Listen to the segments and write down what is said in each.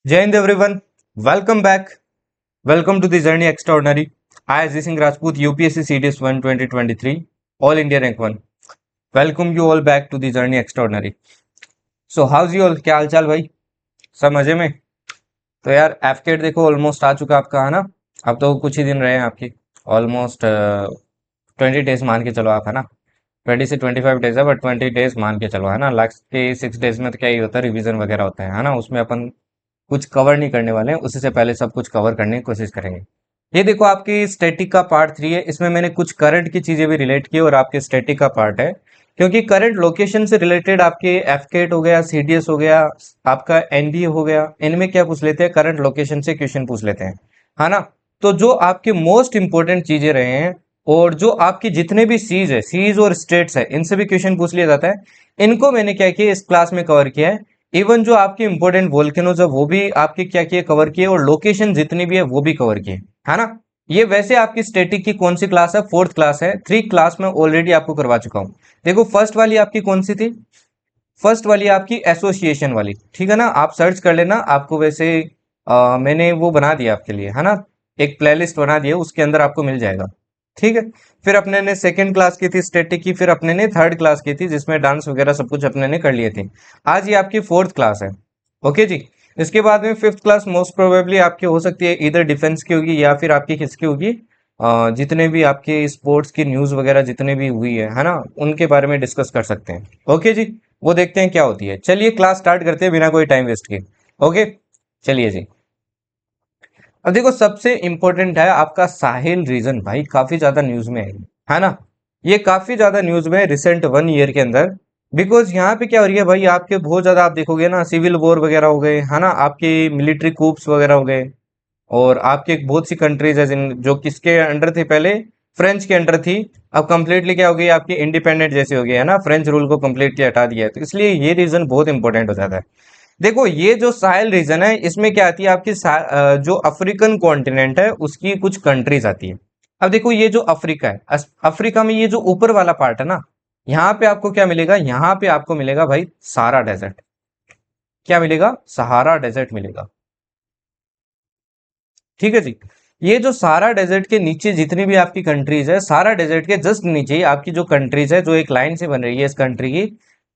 Jai Hind everyone, welcome back. Welcome to the Journey Extraordinary. I, Aziz Singh Rajput, UPSC CDS 1 2023, All India Rank 1. Welcome you all back to the Journey Extraordinary. So how's you all? क्या हाल चाल भाई? सब मजे में? तो यार एफकेट देखो almost आ चुका आपका, है ना? अब तो कुछ ही दिन रहे हैं आपकी, ऑलमोस्ट 20 डेज मान के चलो आप, है ना? 20 से 25 डेज है, बट 20 डेज मान के चलो, है ना? लास्ट के 6 डेज में तो क्या ही होता है, रिवीजन वगैरह होता है ना? उसमें अपन कुछ कवर नहीं करने वाले हैं, उसी से पहले सब कुछ कवर करने की कोशिश करेंगे। ये देखो आपकी स्टैटिक का पार्ट 3 है, इसमें मैंने कुछ करंट की चीजें भी रिलेट की और आपके स्टैटिक का पार्ट है, क्योंकि करंट लोकेशन से रिलेटेड आपके एफकेट हो गया, सीडीएस हो गया, आपका एनडीए हो गया, इनमें क्या पूछ लेते हैं, करंट लोकेशन से क्वेश्चन पूछ लेते हैं, है ना? तो जो आपके मोस्ट इंपॉर्टेंट चीजें रहे हैं और जो आपकी जितने भी सीज और स्टेट्स है, इनसे भी क्वेश्चन पूछ लिया जाता है। इनको मैंने क्या किया, इस क्लास में कवर किया है। इवन जो आपके इंपॉर्टेंट वोल्केनोज है वो भी आपके क्या किए, कवर किए, और लोकेशन जितनी भी है वो भी कवर किए, है ना? ये वैसे आपकी स्टैटिक की कौन सी क्लास है, 4th क्लास है। 3 क्लास में ऑलरेडी आपको करवा चुका हूं। देखो फर्स्ट वाली आपकी कौन सी थी? फर्स्ट वाली आपकी एसोसिएशन वाली, ठीक है ना? आप सर्च कर लेना, आपको वैसे मैंने वो बना दिया आपके लिए, है ना? एक प्लेलिस्ट बना दिया, उसके अंदर आपको मिल जाएगा, ठीक है? फिर अपने ने सेकंड क्लास की थी स्टैटिक की, फिर अपने ने थर्ड क्लास की थी जिसमें डांस वगैरह सब कुछ अपने ने कर लिए थे। आज ये आपकी 4th क्लास है, ओके जी। इसके बाद में 5th क्लास मोस्ट प्रोबेबली आपकी हो सकती है, इधर डिफेंस की होगी या फिर आपकी किसकी होगी, जितने भी आपके स्पोर्ट्स की न्यूज वगैरह जितने भी हुई है ना, उनके बारे में डिस्कस कर सकते हैं, ओके जी। वो देखते हैं क्या होती है। चलिए क्लास स्टार्ट करते हैं बिना कोई टाइम वेस्ट के, ओके। चलिए जी। अब देखो सबसे इंपॉर्टेंट है आपका साहिल रीजन, भाई काफी ज्यादा न्यूज में है ना? ये काफी ज्यादा न्यूज में है रिसेंट 1 ईयर के अंदर। बिकॉज यहाँ पे क्या हो रही है भाई, आपके बहुत ज्यादा आप देखोगे ना, सिविल वॉर वगैरह हो गए, है ना? आपके मिलिट्री कूप्स वगैरह हो गए, और आपके बहुत सी कंट्रीज है जिन जो किसके अंडर थे पहले, फ्रेंच के अंडर थी। अब कंप्लीटली क्या हो गई, आपकी इंडिपेंडेंट जैसे हो गई, है ना? फ्रेंच रूल को कंप्लीटली हटा दिया है, तो इसलिए ये रीजन बहुत इंपॉर्टेंट हो जाता है। देखो ये जो साहेल रीजन है, इसमें क्या आती है आपकी जो अफ्रीकन कॉन्टिनेंट है उसकी कुछ कंट्रीज आती है। अब देखो ये जो अफ्रीका है, अफ्रीका में ये जो ऊपर वाला पार्ट है ना, यहाँ पे आपको क्या मिलेगा, यहाँ पे आपको मिलेगा भाई सहारा डेजर्ट। क्या मिलेगा? सहारा डेजर्ट मिलेगा, ठीक है जी। ये जो सारा डेजर्ट के नीचे जितनी भी आपकी कंट्रीज है, सारा डेजर्ट के जस्ट नीचे ही आपकी जो कंट्रीज है, जो एक लाइन से बन रही है इस कंट्री की,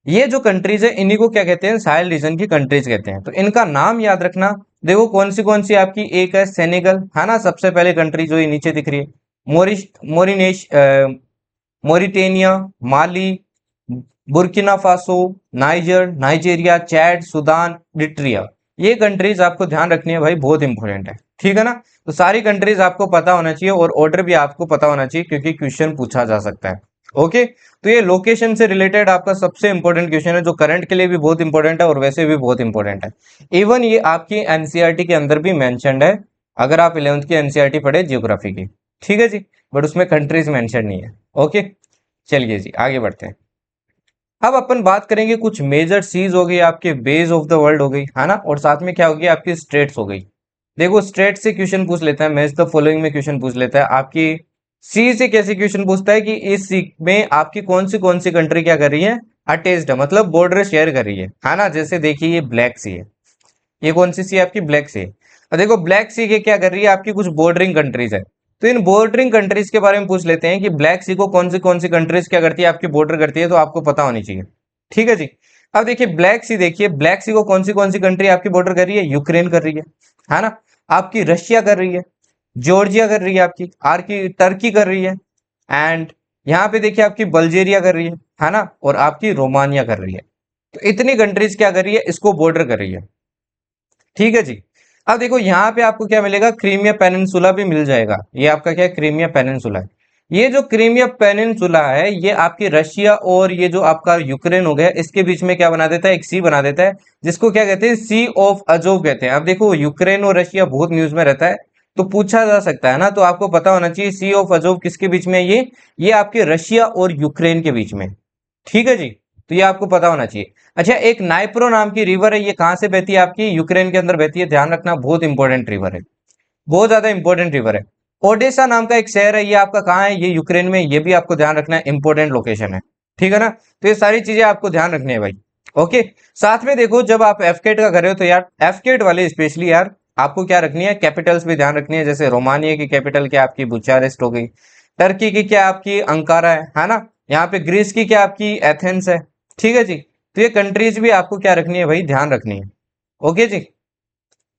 ये जो कंट्रीज है इन्हीं को क्या कहते हैं, साहेल रीजन की कंट्रीज कहते हैं। तो इनका नाम याद रखना। देखो कौन सी आपकी, एक है सेनेगल, है ना? सबसे पहले कंट्री जो ये नीचे दिख रही है, मोरिश मोरिनेश Mauritania, Mali, Burkina Faso, Nigeria, Chad, Sudan, Eritrea. ये कंट्रीज आपको ध्यान रखनी है भाई, बहुत इंपॉर्टेंट है, ठीक है ना? तो सारी कंट्रीज आपको पता होना चाहिए और ऑर्डर भी आपको पता होना चाहिए, क्योंकि क्वेश्चन पूछा जा सकता है, ओके। तो ये लोकेशन से रिलेटेड आपका सबसे इंपॉर्टेंट क्वेश्चन है, जो करंट के लिए भी बहुत इंपॉर्टेंट है और वैसे भी बहुत इंपॉर्टेंट है। इवन ये आपकी एनसीईआरटी के अंदर भी मेंशन्ड है, अगर आप 11th की एनसीईआरटी पढ़े जियोग्राफी की, ठीक है जी। बट उसमें कंट्रीज मेंशन नहीं है, ओके। चलिए जी आगे बढ़ते हैं। अब अपन बात करेंगे कुछ मेजर सीज हो गई, आपके बेस ऑफ द वर्ल्ड हो गई, है ना? और साथ में क्या होगी, आपकी स्टेट्स हो गई। देखो स्टेट से क्वेश्चन पूछ लेता है, मैच द फॉलोइंग में क्वेश्चन पूछ लेता है। आपकी सी से कैसे क्वेश्चन पूछता है कि इस सी में आपकी कौन सी कंट्री क्या कर रही है, अटैच्ड है, मतलब बॉर्डर शेयर कर रही है ना? जैसे देखिए ये ब्लैक सी है, ये कौन सी है आपकी, ब्लैक सी। और देखो ब्लैक सी के क्या कर रही है, आपकी कुछ बॉर्डरिंग कंट्रीज है। तो इन बॉर्डरिंग कंट्रीज के बारे में पूछ लेते हैं कि ब्लैक सी को कौन सी कंट्रीज क्या करती है, आपकी बॉर्डर करती है, तो आपको पता होनी चाहिए, ठीक है जी। अब देखिए ब्लैक सी, देखिए ब्लैक सी को कौन सी कंट्री आपकी बॉर्डर कर रही है, यूक्रेन कर रही है ना? आपकी रशिया कर रही है, जॉर्जिया कर रही है, आपकी आर्की टर्की कर रही है, एंड यहाँ पे देखिए आपकी बल्गेरिया कर रही है ना? और आपकी रोमानिया कर रही है। तो इतनी कंट्रीज क्या कर रही है, इसको बॉर्डर कर रही है, ठीक है जी। अब देखो यहाँ पे आपको क्या मिलेगा, क्रीमिया पेनिनसुला भी मिल जाएगा। ये आपका क्या है, क्रीमिया पेनिनसुला है। ये जो क्रीमिया पेनिनसुला है, ये आपकी रशिया और ये जो आपका यूक्रेन हो गया, इसके बीच में क्या बना देता है, एक सी बना देता है, जिसको क्या कहते हैं, सी ऑफ अजोव कहते हैं। अब देखो यूक्रेन और रशिया बहुत न्यूज में रहता है, तो पूछा जा सकता है ना, तो आपको पता होना चाहिए सी ऑफ अजोव किसके बीच में है, ये आपके रशिया और यूक्रेन के बीच में, ठीक है जी। तो ये आपको पता होना चाहिए। अच्छा एक नाइप्रो नाम की रिवर है, ये कहां से बहती है, आपकी यूक्रेन के अंदर बहती है, ध्यान रखना, बहुत इंपॉर्टेंट रिवर है, बहुत ज्यादा इंपॉर्टेंट रिवर है। ओडेसा नाम का एक शहर है, ये आपका कहाँ है, ये यूक्रेन में, ये भी आपको ध्यान रखना है, इंपॉर्टेंट लोकेशन है, ठीक है ना? तो ये सारी चीजें आपको ध्यान रखनी है भाई। ओके। साथ में देखो जब आप एफकेट का कर रहे हो तो यार एफकेट वाले स्पेशली यार आपको क्या रखनी है, कैपिटल्स भी ध्यान रखनी है। जैसे रोमानिया की कैपिटल क्या आपकी बुचारेस्ट हो गई, टर्की की क्या आपकी अंकारा है ना, यहाँ पे ग्रीस की क्या आपकी एथेंस है। ठीक है जी, तो ये कंट्रीज भी आपको क्या रखनी है भाई, ध्यान रखनी है। ओके जी,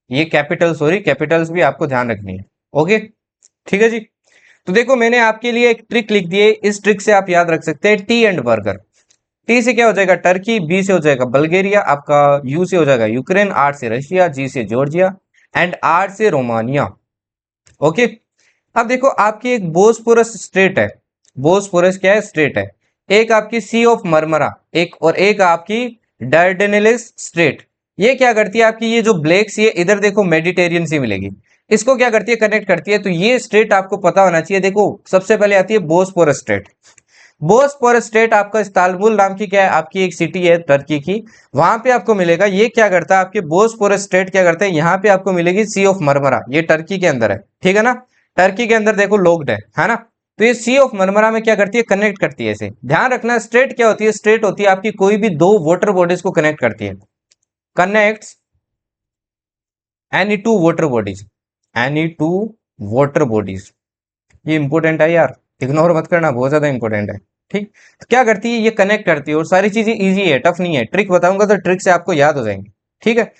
ये कैपिटल सॉरी कैपिटल्स भी आपको ध्यान रखनी है। ओके, ठीक है जी। तो देखो मैंने आपके लिए एक ट्रिक लिख दी है, इस ट्रिक से आप याद रख सकते हैं टी एंड बर्गर। टी से क्या हो जाएगा टर्की, बी से हो जाएगा बल्गेरिया, आपका यू से हो जाएगा यूक्रेन, आर से रशिया, जी से जॉर्जिया एंड आर से रोमानिया। ओके। अब देखो आपकी एक बोस्पोरस स्ट्रेट है, बोस्पोरस क्या है स्ट्रेट है, एक आपकी सी ऑफ मरमरा एक, और एक आपकी डार्डेनेलिस स्ट्रेट। ये क्या करती है आपकी, ये जो ब्लैक सी है इधर देखो मेडिटेरियन सी मिलेगी, इसको क्या करती है कनेक्ट करती है। तो ये स्ट्रेट आपको पता होना चाहिए। देखो सबसे पहले आती है बोस्पोरस स्ट्रेट। बोस्पोरस स्ट्रेट आपका इस्तांबुल नाम की क्या है आपकी एक सिटी है टर्की की, वहां पे आपको मिलेगा। ये क्या करता है आपके बोस्पोरस स्ट्रेट क्या करते हैं, यहाँ पे आपको मिलेगी सी ऑफ मरमरा, ये टर्की के अंदर है, ठीक है ना। टर्की के अंदर देखो लोग्ड है ना। तो ये सी ऑफ मरमरा में क्या करती है कनेक्ट करती है इसे। ध्यान रखना स्ट्रेट क्या होती है, स्ट्रेट होती है आपकी कोई भी दो वाटर बॉडीज को कनेक्ट करती है, connects any two water bodies, any two water bodies. ये इंपॉर्टेंट है यार, इग्नोर मत करना, बहुत ज्यादा इंपॉर्टेंट है। ठीक, तो क्या करती है ये कनेक्ट करती है, और सारी चीजें इजी है, टफ नहीं है। ट्रिक बताऊंगा तो ट्रिक से आपको याद हो जाएंगे, ठीक है।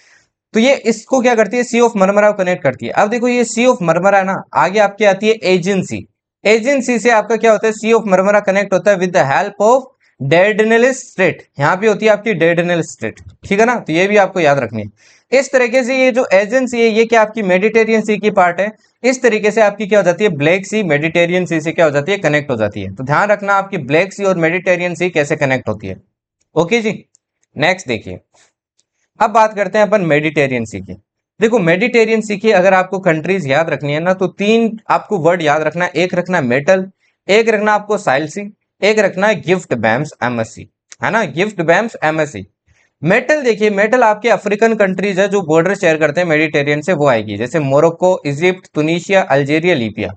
तो ये इसको क्या करती है सी ऑफ मरमरा को कनेक्ट करती है। अब देखो ये सी ऑफ मरमरा है ना, आगे आपकी आती है एजेंसी। एजेंसी से आपका क्या होता है, सी ऑफ मरमरा कनेक्ट होता है with the help of Dardanelles strait, यहाँ पे होती है आपकी डेर्डेनेलिस स्ट्रेट, ठीक है ना। तो ये भी आपको याद रखनी है। इस तरीके से ये जो एजेंसी है ये क्या आपकी मेडिटेरियन सी की पार्ट है, इस तरीके से आपकी क्या हो जाती है ब्लैक सी मेडिटेरियन सी से क्या हो जाती है कनेक्ट हो जाती है। तो ध्यान रखना आपकी ब्लैक सी और मेडिटेरियन सी कैसे कनेक्ट होती है। ओके जी, नेक्स्ट देखिए। अब बात करते हैं अपन मेडिटेरियन सी की। देखो मेडिटेरियन सी की अगर आपको कंट्रीज याद रखनी है ना, तो तीन आपको वर्ड याद रखना है। एक रखना है मेटल, एक रखना आपको साइल सी, एक रखना है गिफ्ट बैम्स एमएससी, है ना, गिफ्ट बैम्स एमएससी। मेटल देखिए, मेटल आपके अफ्रीकन कंट्रीज है जो बॉर्डर शेयर करते हैं मेडिटेरियन से, वो आएगी। जैसे Morocco, Egypt, Tunisia, Algeria, Libya.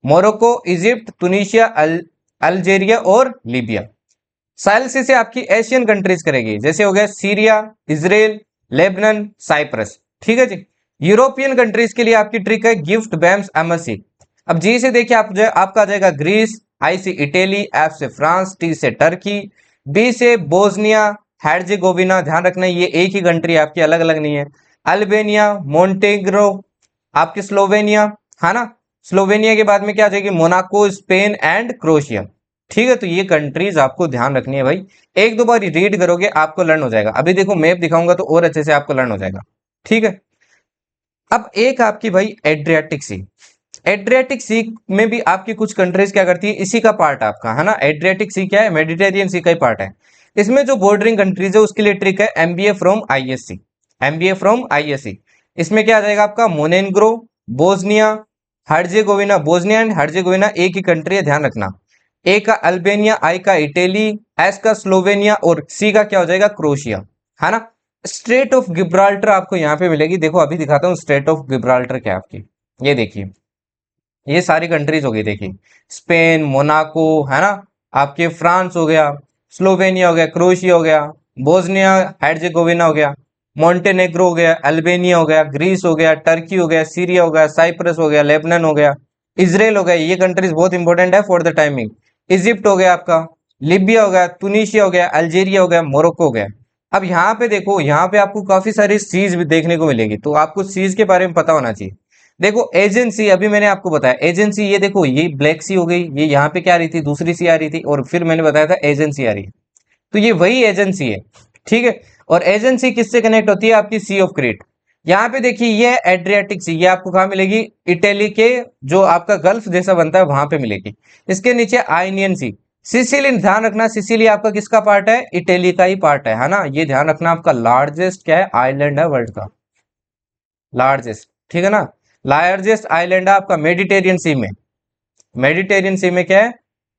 Morocco, Egypt, Tunisia, Algeria और लीबिया। साइल से आपकी एशियन कंट्रीज करेगी, जैसे हो गया सीरिया, इसराइल, लेबनान, साइप्रस, ठीक है जी। यूरोपियन कंट्रीज के लिए आपकी ट्रिक है गिफ्ट बैम्स एमएससी। अब जी से देखिए आप जो आपका आ जाएगा ग्रीस, आई से इटली, एफ से फ्रांस, टी से टर्की, बी से बोस्निया हेर्जेगोविना। ध्यान रखना ये एक ही कंट्री आपकी, अलग अलग नहीं है। अल्बेनिया, मोन्टेग्रो, आपकी स्लोवेनिया, है ना। स्लोवेनिया के बाद में क्या आ जाएगी मोनाको, स्पेन एंड क्रोशिया। ठीक है, तो ये कंट्रीज आपको ध्यान रखनी है भाई। एक दो बार रीड करोगे आपको लर्न हो जाएगा। अभी देखो मैप दिखाऊंगा तो और अच्छे से आपको लर्न हो जाएगा, ठीक है। अब एक आपकी भाई एड्रियाटिक सी, एड्रियाटिक सी में भी आपकी कुछ कंट्रीज क्या करती है, इसी का पार्ट आपका, है ना। एड्रियाटिक सी क्या है, मेडिटेरियन सी का ही पार्ट है। इसमें जो बॉर्डरिंग कंट्रीज है उसके लिए ट्रिक है MBA from ISC, MBA from ISC. इसमें क्या आ जाएगा आपका Montenegro, Bosnia, Herzegovina. Bosnia and Herzegovina एक ही कंट्री है, ध्यान रखना। ए का अल्बेनिया, आई का इटली, एस का स्लोवेनिया और सी का क्या हो जाएगा क्रोशिया, है ना। स्ट्रेट ऑफ गिब्राल्टर आपको यहाँ पे मिलेगी। देखो अभी दिखाता हूँ स्ट्रेट ऑफ गिब्राल्टर क्या आपकी, ये देखिए ये सारी कंट्रीज हो गई देखिए, स्पेन, मोनाको, है ना, आपके फ्रांस हो गया, स्लोवेनिया हो गया, क्रोएशिया हो गया, बोस्निया हेर्जेगोविना हो गया, मोंटेनेग्रो हो गया, अल्बेनिया हो गया, ग्रीस हो गया, टर्की हो गया, सीरिया हो गया, साइप्रस हो गया, लेबनान हो गया, इसराइल हो गया। ये कंट्रीज बहुत इंपॉर्टेंट है फॉर द टाइमिंग। इजिप्ट हो गया आपका, लीबिया हो गया, तुनिशिया हो गया, अल्जेरिया हो गया, मोरक्को हो गया। अब यहाँ पे देखो, यहाँ पे आपको काफी सारी सीज भी देखने को मिलेगी, तो आपको सीज के बारे में पता होना चाहिए। देखो एजेंसी अभी मैंने आपको बताया, एजेंसी ये देखो ये ब्लैक सी हो गई, ये यहाँ पे क्या आ रही थी दूसरी सी आ रही थी, और फिर मैंने बताया था एजेंसी आ रही है। तो ये वही एजेंसी है, ठीक है। और एजेंसी किससे कनेक्ट होती है आपकी सी ऑफ क्रीट। यहाँ पे देखिए ये एड्रियाटिक सी, ये आपको कहाँ मिलेगी, इटली के जो आपका गल्फ जैसा बनता है वहां पे मिलेगी। इसके नीचे आइनियन सी, सिसिली। ध्यान रखना सिसिली आपका किसका पार्ट है, इटली का ही पार्ट है ना। ये ध्यान रखना आपका लार्जेस्ट क्या है आइलैंड है वर्ल्ड का, लार्जेस्ट, ठीक है ना। लार्जेस्ट आइलैंड है आपका मेडिटेरियन सी में, मेडिटेरियन सी में क्या है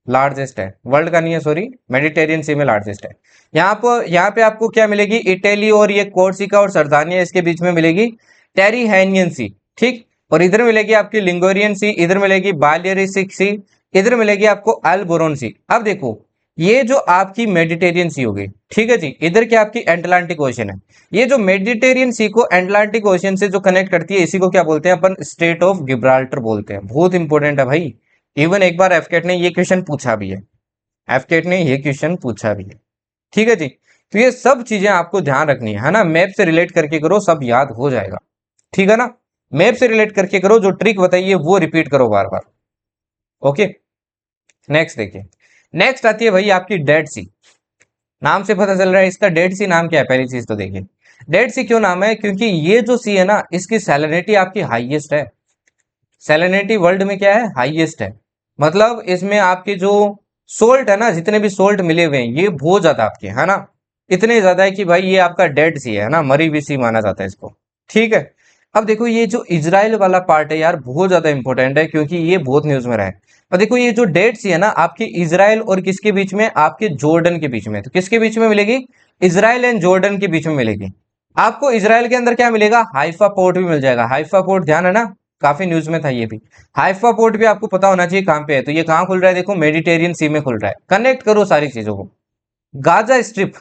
लार्जेस्ट है, वर्ल्ड का नहीं है सॉरी, मेडिटेरियन सी में लार्जेस्ट है। यहाँ पे आपको क्या मिलेगी, इटली और ये कोर्सिका और सरदानिया इसके बीच में मिलेगी टेरिहेनियन सी, ठीक। और इधर मिलेगी आपकी लिंगोरियन सी, इधर मिलेगी बालियरिसिक सी, इधर मिलेगी आपको अल्बोरोन सी। अब देखो ये जो आपकी मेडिटेरियन सी होगी, ठीक है जी, इधर की आपकी एटलांटिक ओशन है। ये जो मेडिटेरियन सी को एटलांटिक ओशन से जो कनेक्ट करती है, इसी को क्या बोलते हैं अपन, स्ट्रेट ऑफ गिब्राल्टर बोलते हैं। बहुत इंपॉर्टेंट है भाई, इवन एक बार एफकेट ने ये क्वेश्चन पूछा भी है, एफकेट ने ये क्वेश्चन पूछा भी है, ठीक है जी। तो ये सब चीजें आपको ध्यान रखनी है ना, मैप से रिलेट करके करो, सब याद हो जाएगा, ठीक है ना। मैप से रिलेट करके करो, जो ट्रिक बताइए वो रिपीट करो बार बार। ओके, नेक्स्ट देखिए, नेक्स्ट आती है भाई आपकी डेड सी। नाम से पता चल रहा है इसका डेड सी नाम क्या है, पहली चीज तो देखिए, डेड सी क्यों नाम है, क्योंकि ये जो सी है ना, इसकी सैलिनिटी आपकी हाईएस्ट है। सैलिनिटी वर्ल्ड में क्या है, हाईएस्ट है। मतलब इसमें आपके जो सोल्ट है ना, जितने भी सोल्ट मिले हुए हैं, ये बहुत ज्यादा आपके है ना, इतने ज्यादा है कि भाई ये आपका डेड सी है ना, मरी हुई सी माना जाता है इसको, ठीक है। अब देखो ये जो इजराइल वाला पार्ट है यार, बहुत ज्यादा इंपॉर्टेंट है, क्योंकि ये बहुत न्यूज में रहा है। और देखो ये जो डेड सी है ना, आपकी इजराइल और किसके बीच में, आपके जॉर्डन के बीच में। तो किसके बीच में मिलेगी, इजराइल एंड जॉर्डन के बीच में मिलेगी। आपको इजराइल के अंदर क्या मिलेगा, हाइफा पोर्ट भी मिल जाएगा। हाइफा पोर्ट ध्यान है ना, काफी न्यूज में था ये भी। हाइफा पोर्ट भी आपको पता होना चाहिए कहां पे है। तो ये कहां खुल रहा है, देखो मेडिटेरियन सी में खुल रहा है। कनेक्ट करो सारी चीजों को। गाजा स्ट्रिप,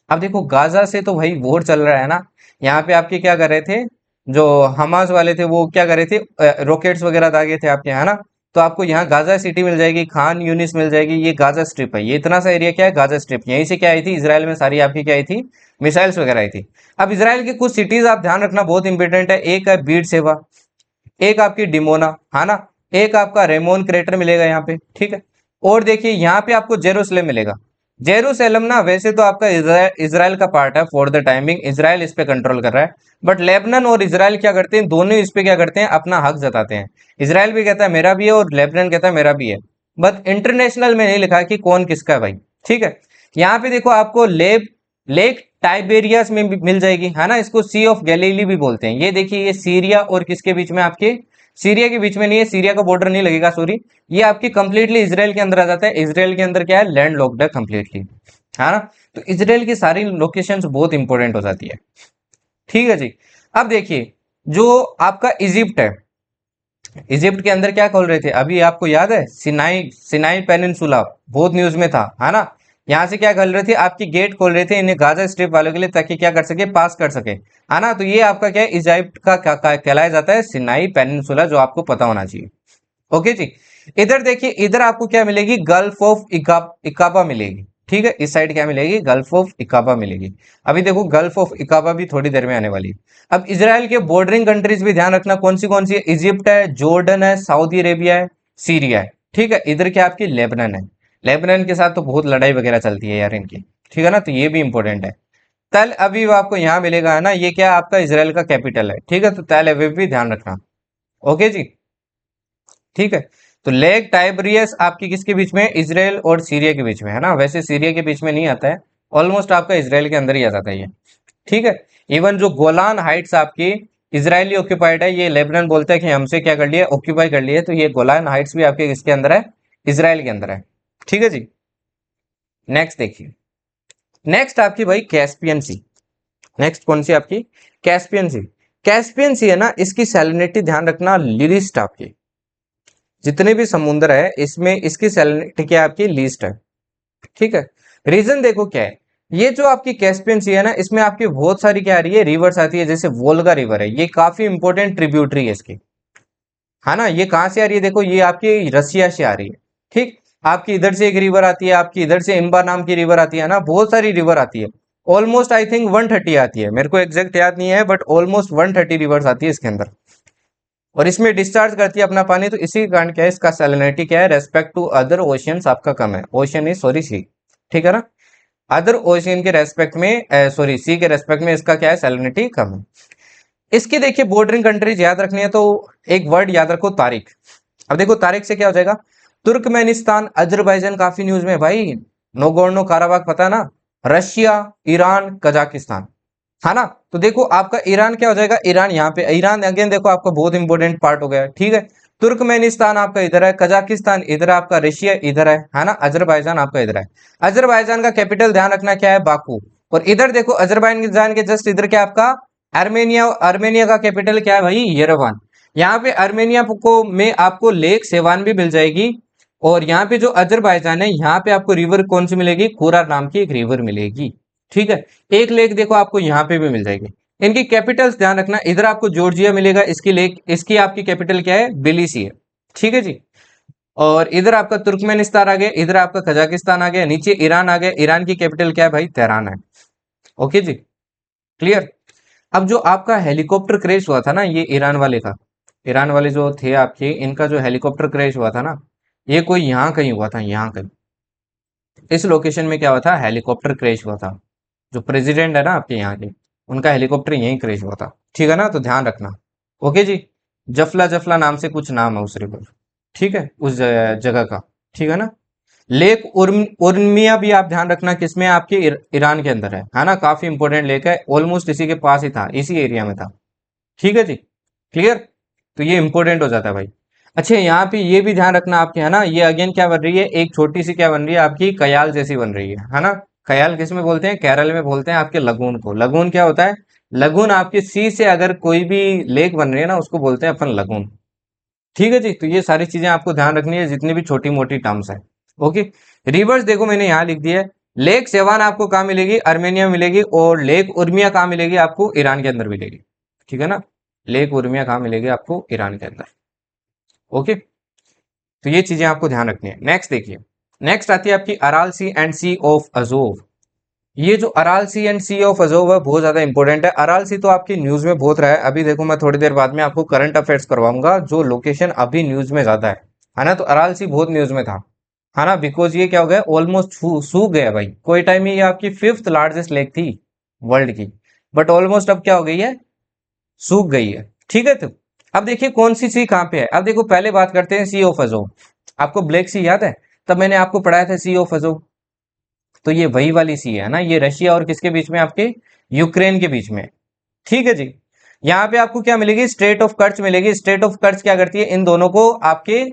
अब देखो गाजा से तो भाई वॉर चल रहा है ना, यहाँ पे आपके क्या कर रहे थे, जो हमास वाले थे वो क्या कर रहे थे, रॉकेट्स वगैरह दागे थे आपके, है ना। तो आपको यहाँ गाजा सिटी मिल जाएगी, खान यूनिस मिल जाएगी, ये गाजा स्ट्रिप है। ये इतना सा एरिया क्या है, गाजा स्ट्रिप। यहीं से क्या आई थी, इसराइल में सारी आपकी क्या आई थी, मिसाइल्स वगैरह आई थी। अब इसराइल की कुछ सिटीज आप ध्यान रखना, बहुत इंपॉर्टेंट है। एक है बीड सेवा, एक आपकी डिमोना, है ना, एक आपका रेमोन क्रेटर मिलेगा यहाँ पे, ठीक है। और देखिए यहाँ पे आपको जेरूसलम मिलेगा। जेरूसलम ना वैसे तो आपका इजराइल का पार्ट है, फॉर द टाइमिंग इजराइल इस पे कंट्रोल कर रहा है। बट लेबनान और इजराइल क्या करते हैं, दोनों इस पे क्या करते हैं, अपना हक जताते हैं। इजराइल भी कहता है मेरा भी है, और लेबनान कहता है मेरा भी है। बट इंटरनेशनल में नहीं लिखा है कि कौन किसका है भाई, ठीक है। यहाँ पे देखो आपको लेक टाइबेरियस में भी मिल जाएगी, है ना। इसको सी ऑफ गैलीली भी बोलते हैं। ये देखिए, ये सीरिया और किसके बीच में, आपके सीरिया के बीच में नहीं है, सीरिया का बॉर्डर नहीं लगेगा, सॉरी। ये आपकी कंप्लीटली इसराइल के अंदर आ जाता है। इसराइल के अंदर क्या है, लैंड लॉक्ड है कंप्लीटली, है ना। तो इसराइल की सारी लोकेशंस बहुत इंपॉर्टेंट हो जाती है, ठीक है जी। अब देखिए जो आपका इजिप्ट है, इजिप्ट के अंदर क्या खोल रहे थे अभी, आपको याद है, सिनाई सिनाई पेनिनसुला, बहुत न्यूज में था, है ना। यहाँ से क्या खोल रहे थे, आपकी गेट खोल रहे थे इन्हें गाजा स्ट्रिप वालों के लिए, ताकि क्या कर सके, पास कर सके, है ना। तो ये आपका क्या है, इजिप्ट का कहलाया जाता है सिनाई पेनिनसुला, जो आपको पता होना चाहिए। ओके जी। इधर देखिए, इधर आपको क्या मिलेगी, गल्फ ऑफ इकाबा मिलेगी, ठीक है। इस साइड क्या मिलेगी, गल्फ ऑफ इकाबा मिलेगी। अभी देखो गल्फ ऑफ इकाबा भी थोड़ी देर में आने वाली है। अब इसराइल के बॉर्डरिंग कंट्रीज भी ध्यान रखना, कौन सी है, इजिप्ट है, जॉर्डन है, सऊदी अरेबिया है, सीरिया है, ठीक है। इधर क्या आपकी लेबनान है। लेबनान के साथ तो बहुत लड़ाई वगैरह चलती है यार इनकी, ठीक है ना। तो ये भी इंपॉर्टेंट है। तल अवीव आपको यहाँ मिलेगा, है ना, ये क्या आपका इसराइल का कैपिटल है, ठीक है। तो तल अवीव भी ध्यान रखना, ओके जी, ठीक है। तो लेक टाइब्रियस आपकी किसके बीच में है, इसराइल और सीरिया के बीच में, है ना। वैसे सीरिया के बीच में नहीं आता है, ऑलमोस्ट आपका इसराइल के अंदर ही आ जाता है ये, ठीक है। इवन जो गोलान हाइट्स आपकी इजरायली ऑक्यूपाइड है, ये लेबनान बोलता है कि हमसे क्या कर लिया, ऑक्यूपाई कर लिया। तो ये गोलान हाइट्स भी आपके किसके अंदर है, इसराइल के अंदर है, ठीक है जी। नेक्स्ट देखिए, नेक्स्ट आपकी भाई कैस्पियन सी। नेक्स्ट कौन सी आपकी, कैस्पियन सी। कैस्पियन सी है ना, इसकी सैलिनिटी ध्यान रखना, लिस्ट आपकी जितने भी समुद्र है इसमें इसकी सैलिनिटी क्या है, आपकी लीस्ट है, ठीक है। रीजन देखो क्या है, ये जो आपकी कैस्पियन सी है ना, इसमें आपकी बहुत सारी क्या आ रही है, रिवर्स आती है। जैसे वोल्गा रिवर है, ये काफी इंपॉर्टेंट ट्रिब्यूटरी है इसकी, है ना। ये कहां से आ रही है, देखो ये आपकी रसिया से आ रही है, ठीक। आपकी इधर से एक रिवर आती है, आपकी इधर से इम्बा नाम की रिवर आती है ना, बहुत सारी रिवर आती है। ऑलमोस्ट आई थिंक 130 आती है, मेरे को एग्जैक्ट याद नहीं है, बट ऑलमोस्ट 130 रिवर्स आती है इसके अंदर, और इसमें डिस्चार्ज करती है अपना पानी। तो इसी कारण क्या है, इसका सैलिनिटी क्या है, रेस्पेक्ट टू अदर ओशियंस आपका कम है। ओशियन इज सॉरी सी, ठीक है ना। अदर ओशियन के रेस्पेक्ट में, सॉरी सी के रेस्पेक्ट में इसका क्या है, सैलिनिटी कम है। इसकी देखिए बॉर्डरिंग कंट्रीज याद रखनी है, तो एक वर्ड याद रखो, तारिक। अब देखो तारिक से क्या हो जाएगा, तुर्कमेनिस्तान, अजरबैजान काफी न्यूज में भाई, नोगोर्नो काराबाग पता है ना, रशिया, ईरान, कजाकिस्तान, है ना। तो देखो आपका ईरान क्या हो जाएगा, ईरान यहाँ पे, ईरान अगेन देखो आपका बहुत इंपॉर्टेंट पार्ट हो गया, ठीक है। तुर्कमेनिस्तान आपका इधर है, कजाकिस्तान इधर है, आपका रशिया इधर है ना। अजरबैजान आपका इधर है। अजरबैजान का कैपिटल ध्यान रखना क्या है, बाकू। और इधर देखो अजरबैजान के जस्ट इधर क्या आपका आर्मेनिया, आर्मेनिया का कैपिटल क्या है भाई, येरेवान। यहाँ पे आर्मेनिया को में आपको लेक सेवान भी मिल जाएगी, और यहाँ पे जो अजरबैजान है, यहाँ पे आपको रिवर कौन सी मिलेगी, कोरा नाम की एक रिवर मिलेगी। ठीक है, एक लेक देखो आपको यहाँ पे भी मिल जाएगी। इनकी कैपिटल्स ध्यान रखना, इधर आपको जॉर्जिया मिलेगा, इसकी लेक, इसकी आपकी कैपिटल क्या है, बिलिसी है। ठीक है जी। और इधर आपका तुर्कमेनिस्तान आ गया, इधर आपका कजाकिस्तान आ गया, नीचे ईरान आ गया, ईरान की कैपिटल क्या है भाई, तेहरान है। ओके जी, क्लियर। अब जो आपका हेलीकॉप्टर क्रैश हुआ था ना, ये ईरान वाले का, ईरान वाले जो थे आपके, इनका जो हेलीकॉप्टर क्रैश हुआ था ना, ये कोई यहाँ कहीं हुआ था, यहाँ कहीं इस लोकेशन में क्या हुआ था, हेलीकॉप्टर क्रैश हुआ था। जो प्रेसिडेंट है ना आपके यहाँ के, उनका हेलीकॉप्टर यहीं क्रैश हुआ था। ठीक है ना, तो ध्यान रखना। ओके जी। जफला जफला नाम से कुछ नाम है उस रिवर, ठीक है, उस जगह का। ठीक है ना। लेक उर्मिया भी आप ध्यान रखना, किसमें, आपके ईरान के अंदर है ना, काफी इंपॉर्टेंट लेक है, ऑलमोस्ट इसी के पास ही था, इसी एरिया में था। ठीक है जी, क्लियर। तो ये इंपॉर्टेंट हो जाता है भाई। अच्छा, यहाँ पे ये भी ध्यान रखना आपके, है ना, ये अगेन क्या बन रही है, एक छोटी सी क्या बन रही है आपकी, कयाल जैसी बन रही है ना। कयाल किस में बोलते हैं, केरल में बोलते हैं आपके लगून को। लगून क्या होता है, लगून आपके सी से अगर कोई भी लेक बन रही है ना, उसको बोलते हैं अपन लगून। ठीक है जी। तो ये सारी चीजें आपको ध्यान रखनी है, जितनी भी छोटी मोटी टर्म्स है। ओके। रिवर्स देखो मैंने यहाँ लिख दिया है। लेक सेवान आपको कहाँ मिलेगी, अर्मेनिया मिलेगी, और लेक उर्मिया कहाँ मिलेगी आपको, ईरान के अंदर मिलेगी। ठीक है ना, लेक उर्मिया कहाँ मिलेगी आपको, ईरान के अंदर। ओके, तो ये चीजें आपको ध्यान रखनी है। नेक्स्ट देखिए, नेक्स्ट आती है आपकी Aral Sea and Sea of Azov. ये जो Aral Sea and Sea of Azov है, बहुत ज्यादा इंपॉर्टेंट है। अराल सी तो आपकी न्यूज में बहुत रहा है, अभी देखो मैं थोड़ी देर बाद में आपको करंट अफेयर्स करवाऊंगा, जो लोकेशन अभी न्यूज में ज्यादा है ना। तो अराल सी बहुत न्यूज में था, है ना, बिकॉज ये क्या हो गया, ऑलमोस्ट सूख गया भाई। कोई टाइम में ये आपकी फिफ्थ लार्जेस्ट लेक थी वर्ल्ड की, बट ऑलमोस्ट अब क्या हो गई है, सूख गई है। ठीक है। तो अब देखिए कौन सी सी कहाँ पे है। अब देखो पहले बात करते हैं सी ऑफ अजोव। आपको ब्लैक सी याद है, तब मैंने आपको पढ़ाया था सी ऑफ अजोव। तो ये वही वाली सी है ना, ये रशिया और किसके बीच में, आपके यूक्रेन के बीच में। ठीक है जी। यहाँ पे आपको क्या मिलेगी, स्ट्रेट ऑफ कर्च मिलेगी। स्ट्रेट ऑफ कर्च क्या करती है, इन दोनों को आपके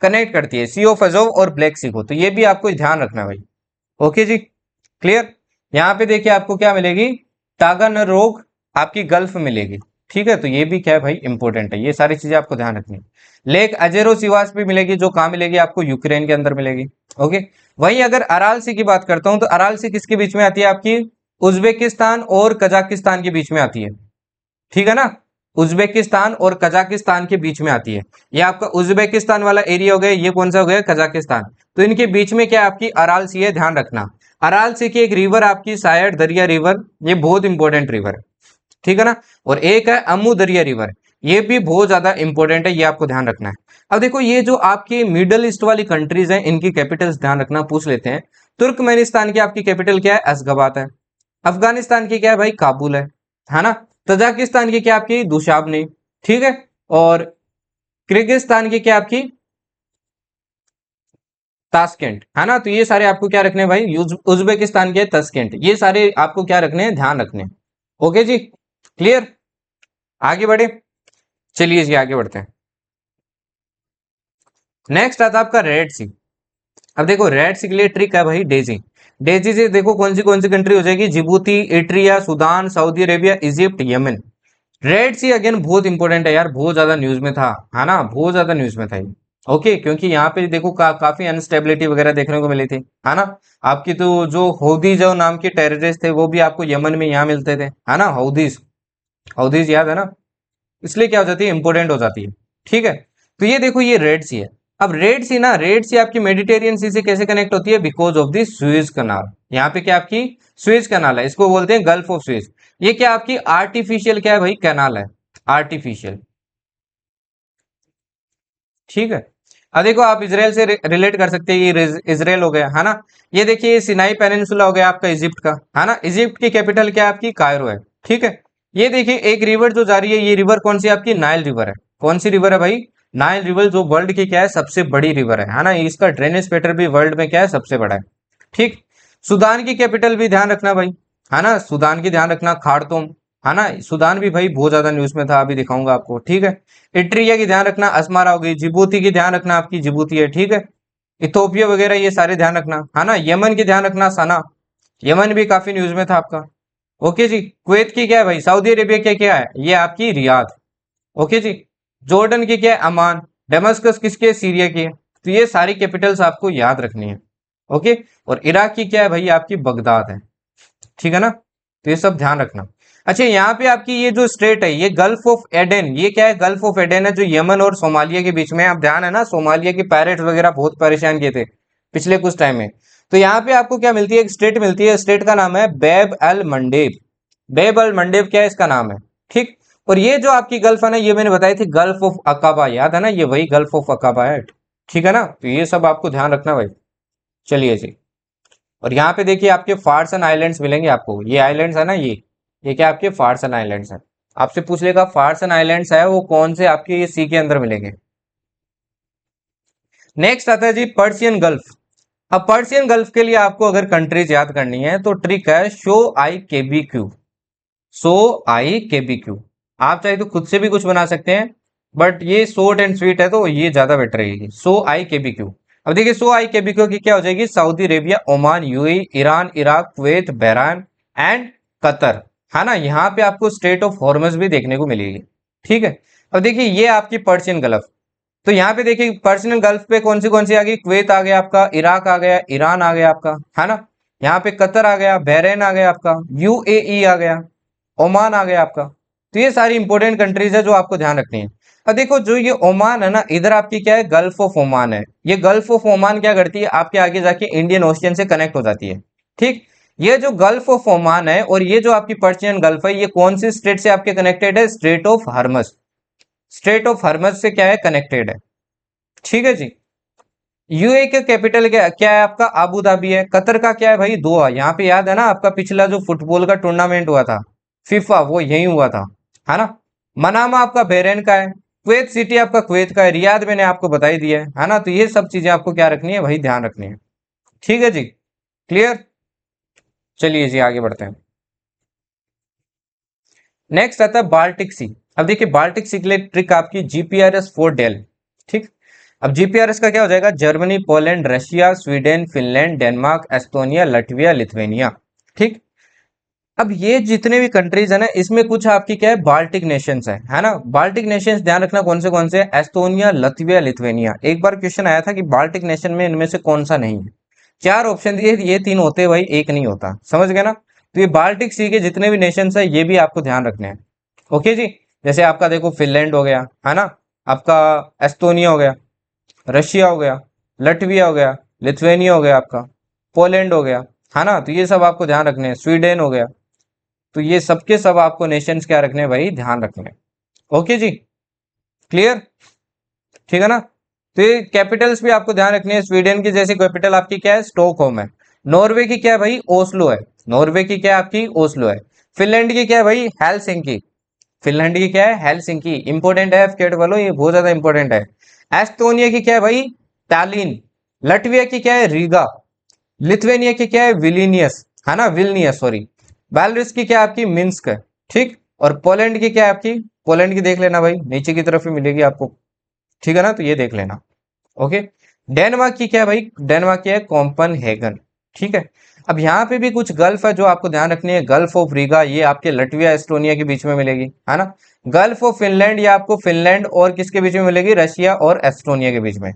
कनेक्ट करती है, सी ऑफ अजोव और ब्लैक सी को। तो ये भी आपको ध्यान रखना भाई। ओके जी, क्लियर। यहाँ पे देखिए आपको क्या मिलेगी, टागानरोग आपकी गल्फ मिलेगी। ठीक है, तो ये भी क्या है भाई, इंपॉर्टेंट है, ये सारी चीजें आपको ध्यान रखनी है। लेक अजेरो सिवास भी मिलेगी, जो कहाँ मिलेगी आपको, यूक्रेन के अंदर मिलेगी। ओके। वहीं अगर अराल सी की बात करता हूं, तो अराल सी किसके बीच में आती है आपकी, उज्बेकिस्तान और कजाकिस्तान के बीच में आती है। ठीक है ना, उज्बेकिस्तान और कजाकिस्तान के बीच में आती है। ये आपका उज्बेकिस्तान वाला एरिया हो गया, ये कौन सा हो गया, कजाकिस्तान। तो इनके बीच में क्या आपकी अराल सी है, ध्यान रखना। अराल सी की एक रिवर आपकी सायड दरिया रिवर, ये बहुत इंपॉर्टेंट रिवर है। ठीक है ना। और एक है अमू दरिया रिवर, ये भी बहुत ज्यादा इंपॉर्टेंट है, ये आपको ध्यान रखना है। अब देखो ये जो आपकी मिडल ईस्ट वाली कंट्रीज हैं, इनकी कैपिटल्स ध्यान रखना, पूछ लेते हैं। तुर्कमेनिस्तान की आपकी कैपिटल क्या है, अशगाबाद है। अफगानिस्तान की क्या है भाई, काबुल है ना। तजाकिस्तान की क्या आपकी, दुशाबनी। ठीक है। और किर्गिस्तान की क्या आपकी, ताशकेंट, है ना। तो ये सारे आपको क्या रखने हैं भाई, उज्बेकिस्तान के तस्केंट, ये सारे आपको क्या रखने हैं, ध्यान रखने हैं। ओके जी, क्लियर। आगे बढ़े, चलिए जी आगे बढ़ते हैं। नेक्स्ट आता है आपका रेड सी। अब देखो रेड सी के लिए ट्रिक है भाई, डेजी। डेजी से देखो कौन सी कंट्री हो जाएगी, Djibouti, Eritrea, Sudan, Saudi Arabia, Egypt, Yemen. Red sea again बहुत इंपॉर्टेंट है यार, बहुत ज्यादा न्यूज में था, है ना, बहुत ज्यादा न्यूज में था ये। ओके, क्योंकि यहाँ पे देखो काफी अनस्टेबिलिटी वगैरह देखने को मिली थी, है ना। आपकी तो जो हौदी जो नाम के टेररिस्ट थे, वो भी आपको यमन में यहाँ मिलते थे, है ना, हौदीज। हौदीज याद है ना, इसलिए क्या हो जाती है, इंपॉर्टेंट हो जाती है। ठीक है। तो ये देखो ये रेड सी है। अब रेड सी ना, रेड सी आपकी मेडिटेरियन सी से कैसे कनेक्ट होती है, बिकॉज ऑफ द सुएज कनाल। यहाँ पे क्या आपकी सुएज कनाल है, इसको बोलते हैं गल्फ ऑफ सुएज। ये क्या आपकी आर्टिफिशियल क्या है भाई, कैनाल है, आर्टिफिशियल। ठीक है। अब देखो आप इसराइल से रिलेट कर सकते हैं, ये इसराइल हो गया, है ना। ये देखिए ये सिनाई पेनिनसुला हो गया आपका इजिप्ट का, है ना। इजिप्ट की कैपिटल क्या है आपकी, कायरो है। ठीक है। ये देखिए एक रिवर जो जा रही है, ये रिवर कौन सी आपकी, नाइल रिवर है। कौन सी रिवर है भाई, नाइल रिवर, जो वर्ल्ड की क्या है, सबसे बड़ी रिवर है ना। इसका ड्रेनेज पैटर्न भी वर्ल्ड में क्या है, सबसे बड़ा है। ठीक। सूडान की कैपिटल भी ध्यान रखना भाई, है ना, सूडान की ध्यान रखना, खार्तूम, है ना। सूडान भी भाई बहुत ज्यादा न्यूज में था, अभी दिखाऊंगा आपको। ठीक है। इट्रिया की ध्यान रखना, अस्मारा हो गई। जिबूती की ध्यान रखना, आपकी जिबूती है। ठीक है। इथोपिया वगैरह ये सारे ध्यान रखना, है ना। यमन की ध्यान रखना, सना। यमन भी काफी न्यूज में था आपका। ओके जी। कुवैत की क्या है भाई, सऊदी अरेबिया की क्या है, ये आपकी रियाद। ओके जी। जॉर्डन की क्या है, अमान। डेमस्कस किसकी है, सीरिया की है। तो ये सारी कैपिटल्स आपको याद रखनी है। ओके, और इराक की क्या है भाई, आपकी बगदाद है। ठीक है ना, तो ये सब ध्यान रखना। अच्छा, यहाँ पे आपकी ये जो स्टेट है ये गल्फ ऑफ एडन, ये क्या है, गल्फ ऑफ एडन है जो यमन और सोमालिया के बीच में है। आप ध्यान है ना, सोमालिया के पायरेट्स वगैरह बहुत परेशान किए थे पिछले कुछ टाइम में। तो यहाँ पे आपको क्या मिलती है, एक स्टेट मिलती है, स्टेट का नाम है बेब अल मंडेब। बेब अल मंडेब क्या है, इसका नाम है। ठीक, और ये जो आपकी गल्फ है ना, ये मैंने बताई थी गल्फ ऑफ अकाबा, याद है ना, ये वही गल्फ ऑफ अकाबा है। ठीक है ना, तो ये सब आपको ध्यान रखना भाई। चलिए जी, और यहाँ पे देखिए आपके फार्सन आइलैंड्स मिलेंगे आपको, ये आइलैंड्स है ना, ये क्या आपके फार्सन आइलैंड्स है। आपसे पूछ लेगा फार्सन आइलैंड्स है वो कौन से, आपके ये सी के अंदर मिलेंगे। नेक्स्ट आता है जी पर्शियन गल्फ। अब पर्शियन गल्फ के लिए आपको अगर कंट्रीज याद करनी है तो ट्रिक है शो आई के बी क्यू। सो आई के बी क्यू, आप चाहे तो खुद से भी कुछ बना सकते हैं, बट ये शॉर्ट एंड स्वीट है तो ये ज्यादा बेटर रहेगी, सो आई के बी क्यू। अब देखिए सो आई के बी क्यू की क्या हो जाएगी, Saudi Arabia, Oman, UAE, Iran, Iraq, Kuwait, Bahrain and Qatar, है ना। यहाँ पे आपको स्टेट ऑफ हॉर्मस भी देखने को मिलेगी। ठीक है, अब देखिए ये आपकी पर्शियन गल्फ। तो यहाँ पे देखिए पर्शियन गल्फ पे कौन सी आ गई, कुवैत आ गया आपका, इराक आ गया, ईरान आ गया आपका, है ना। यहाँ पे कतर आ गया, बहरीन आ गया आपका, यूएई आ गया, ओमान आ गया आपका। तो ये सारी इंपॉर्टेंट कंट्रीज है जो आपको ध्यान रखनी है। अब देखो जो ये ओमान है ना, इधर आपकी क्या है, गल्फ ऑफ ओमान है। ये गल्फ ऑफ ओमान क्या करती है, आपके आगे जाके इंडियन ओशियन से कनेक्ट हो जाती है। ठीक, ये जो गल्फ ऑफ ओमान है और ये जो आपकी पर्शियन गल्फ है, ये कौन सी स्टेट से आपके कनेक्टेड है, straight of Hermes. Straight of Hermes से क्या है, कनेक्टेड है। ठीक है जी। यूए का कैपिटल क्या है आपका, आबू धाबी है। कतर का क्या है भाई, दोहा। यहाँ पे याद है ना आपका पिछला जो फुटबॉल का टूर्नामेंट हुआ था फीफा, वो यही हुआ था, है ना। मनामा आपका बहरीन का है। कुवैत सिटी आपका कुवैत का है। रियाद मैंने आपको बता ही दिया है ना। तो ये सब चीजें आपको क्या रखनी है भाई, ध्यान रखनी है। ठीक है जी, क्लियर। चलिए जी आगे बढ़ते हैं। नेक्स्ट आता है बाल्टिक सी। अब देखिए बाल्टिक सी के लिए ट्रिक आपकी जीपीआरएस फॉर डेल। ठीक, अब जीपीआरएस का क्या हो जाएगा, Germany, Poland, Russia, Sweden, Finland, Denmark, Estonia, Latvia, Lithuania. ठीक, अब ये जितने भी कंट्रीज है ना, इसमें कुछ आपकी क्या है, बाल्टिक नेशंस है ना। बाल्टिक नेशंस ध्यान रखना कौन से, एस्टोनिया, लतविया, लिथुआनिया। एक बार क्वेश्चन आया था कि बाल्टिक नेशन में इनमें से कौन सा नहीं है। चार ऑप्शन दिए, ये तीन होते हैं भाई, एक नहीं होता, समझ गए ना। तो ये बाल्टिक सी के जितने भी नेशंस है ये भी आपको ध्यान रखने हैं। ओके जी, जैसे आपका देखो फिनलैंड हो गया, है ना, आपका एस्टोनिया हो गया, रशिया हो गया, लटविया हो गया, लिथुआनिया हो गया आपका, पोलैंड हो गया, है ना। तो ये सब आपको ध्यान रखने हैं, स्वीडन हो गया। तो ये सबके सब आपको नेशंस क्या रखने हैं भाई, ध्यान रखने हैं। ओके जी, क्लियर। ठीक है ना, तो ये कैपिटल्स भी आपको ध्यान रखनी है। स्वीडन की जैसी कैपिटल आपकी क्या है, स्टॉकहोम है। नॉर्वे की क्या है भाई, ओस्लो है। नॉर्वे की क्या है आपकी, ओस्लो है। फिनलैंड की क्या है भाई, हेलसिंकी। फिनलैंड की क्या है, हेलसिंकी। इंपोर्टेंट है एफकेट वालों, ये बहुत ज्यादा इंपॉर्टेंट है। एस्टोनिया की क्या है भाई, टालिन। लटविया की क्या है, रीगा। लिथुआनिया की क्या है, विलिनियस, है ना, विलनियस सॉरी। बेलारूस की क्या है आपकी, मिन्स्क है। ठीक, और पोलैंड की क्या है आपकी, पोलैंड की देख लेना भाई, नीचे की तरफ ही मिलेगी आपको। ठीक है ना, तो ये देख लेना। ओके, डेनमार्क की क्या है भाई, डेनमार्क की है कोपेनहेगन। ठीक है, अब यहाँ पे भी कुछ गल्फ है जो आपको ध्यान रखनी है। गल्फ ऑफ रीगा ये आपके लटविया एस्टोनिया के बीच में मिलेगी, है ना। गल्फ ऑफ फिनलैंड ये आपको फिनलैंड और किसके बीच में मिलेगी, रशिया और एस्टोनिया के बीच में।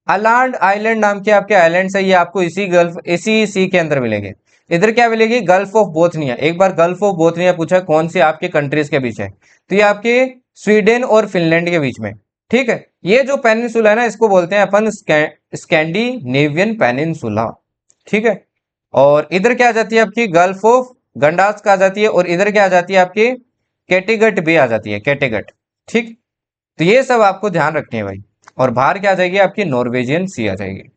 अलांड आइलैंड नाम के आपके आइलैंड्स है, ये आपको इसी सी के अंदर मिलेंगे। इधर क्या मिलेगी, गल्फ ऑफ बोथनिया। एक बार गल्फ ऑफ बोथनिया पूछा कौन से आपके कंट्रीज के बीच है, तो ये आपके स्वीडन और फिनलैंड के बीच में। ठीक है, ये जो पेनिनसुला है ना, इसको बोलते हैं अपन स्कैंडिनेवियन पेनिनसुला। ठीक है, और इधर क्या आ जाती है आपकी, गल्फ ऑफ गंडास्क आ जाती है, और इधर क्या आ जाती है आपकी, कैटेगट भी आ जाती है, कैटेगट। ठीक, तो ये सब आपको ध्यान रखनी है भाई। और बाहर क्या आ जाएगी आपकी, नॉर्वेजियन सी आ जाएगी।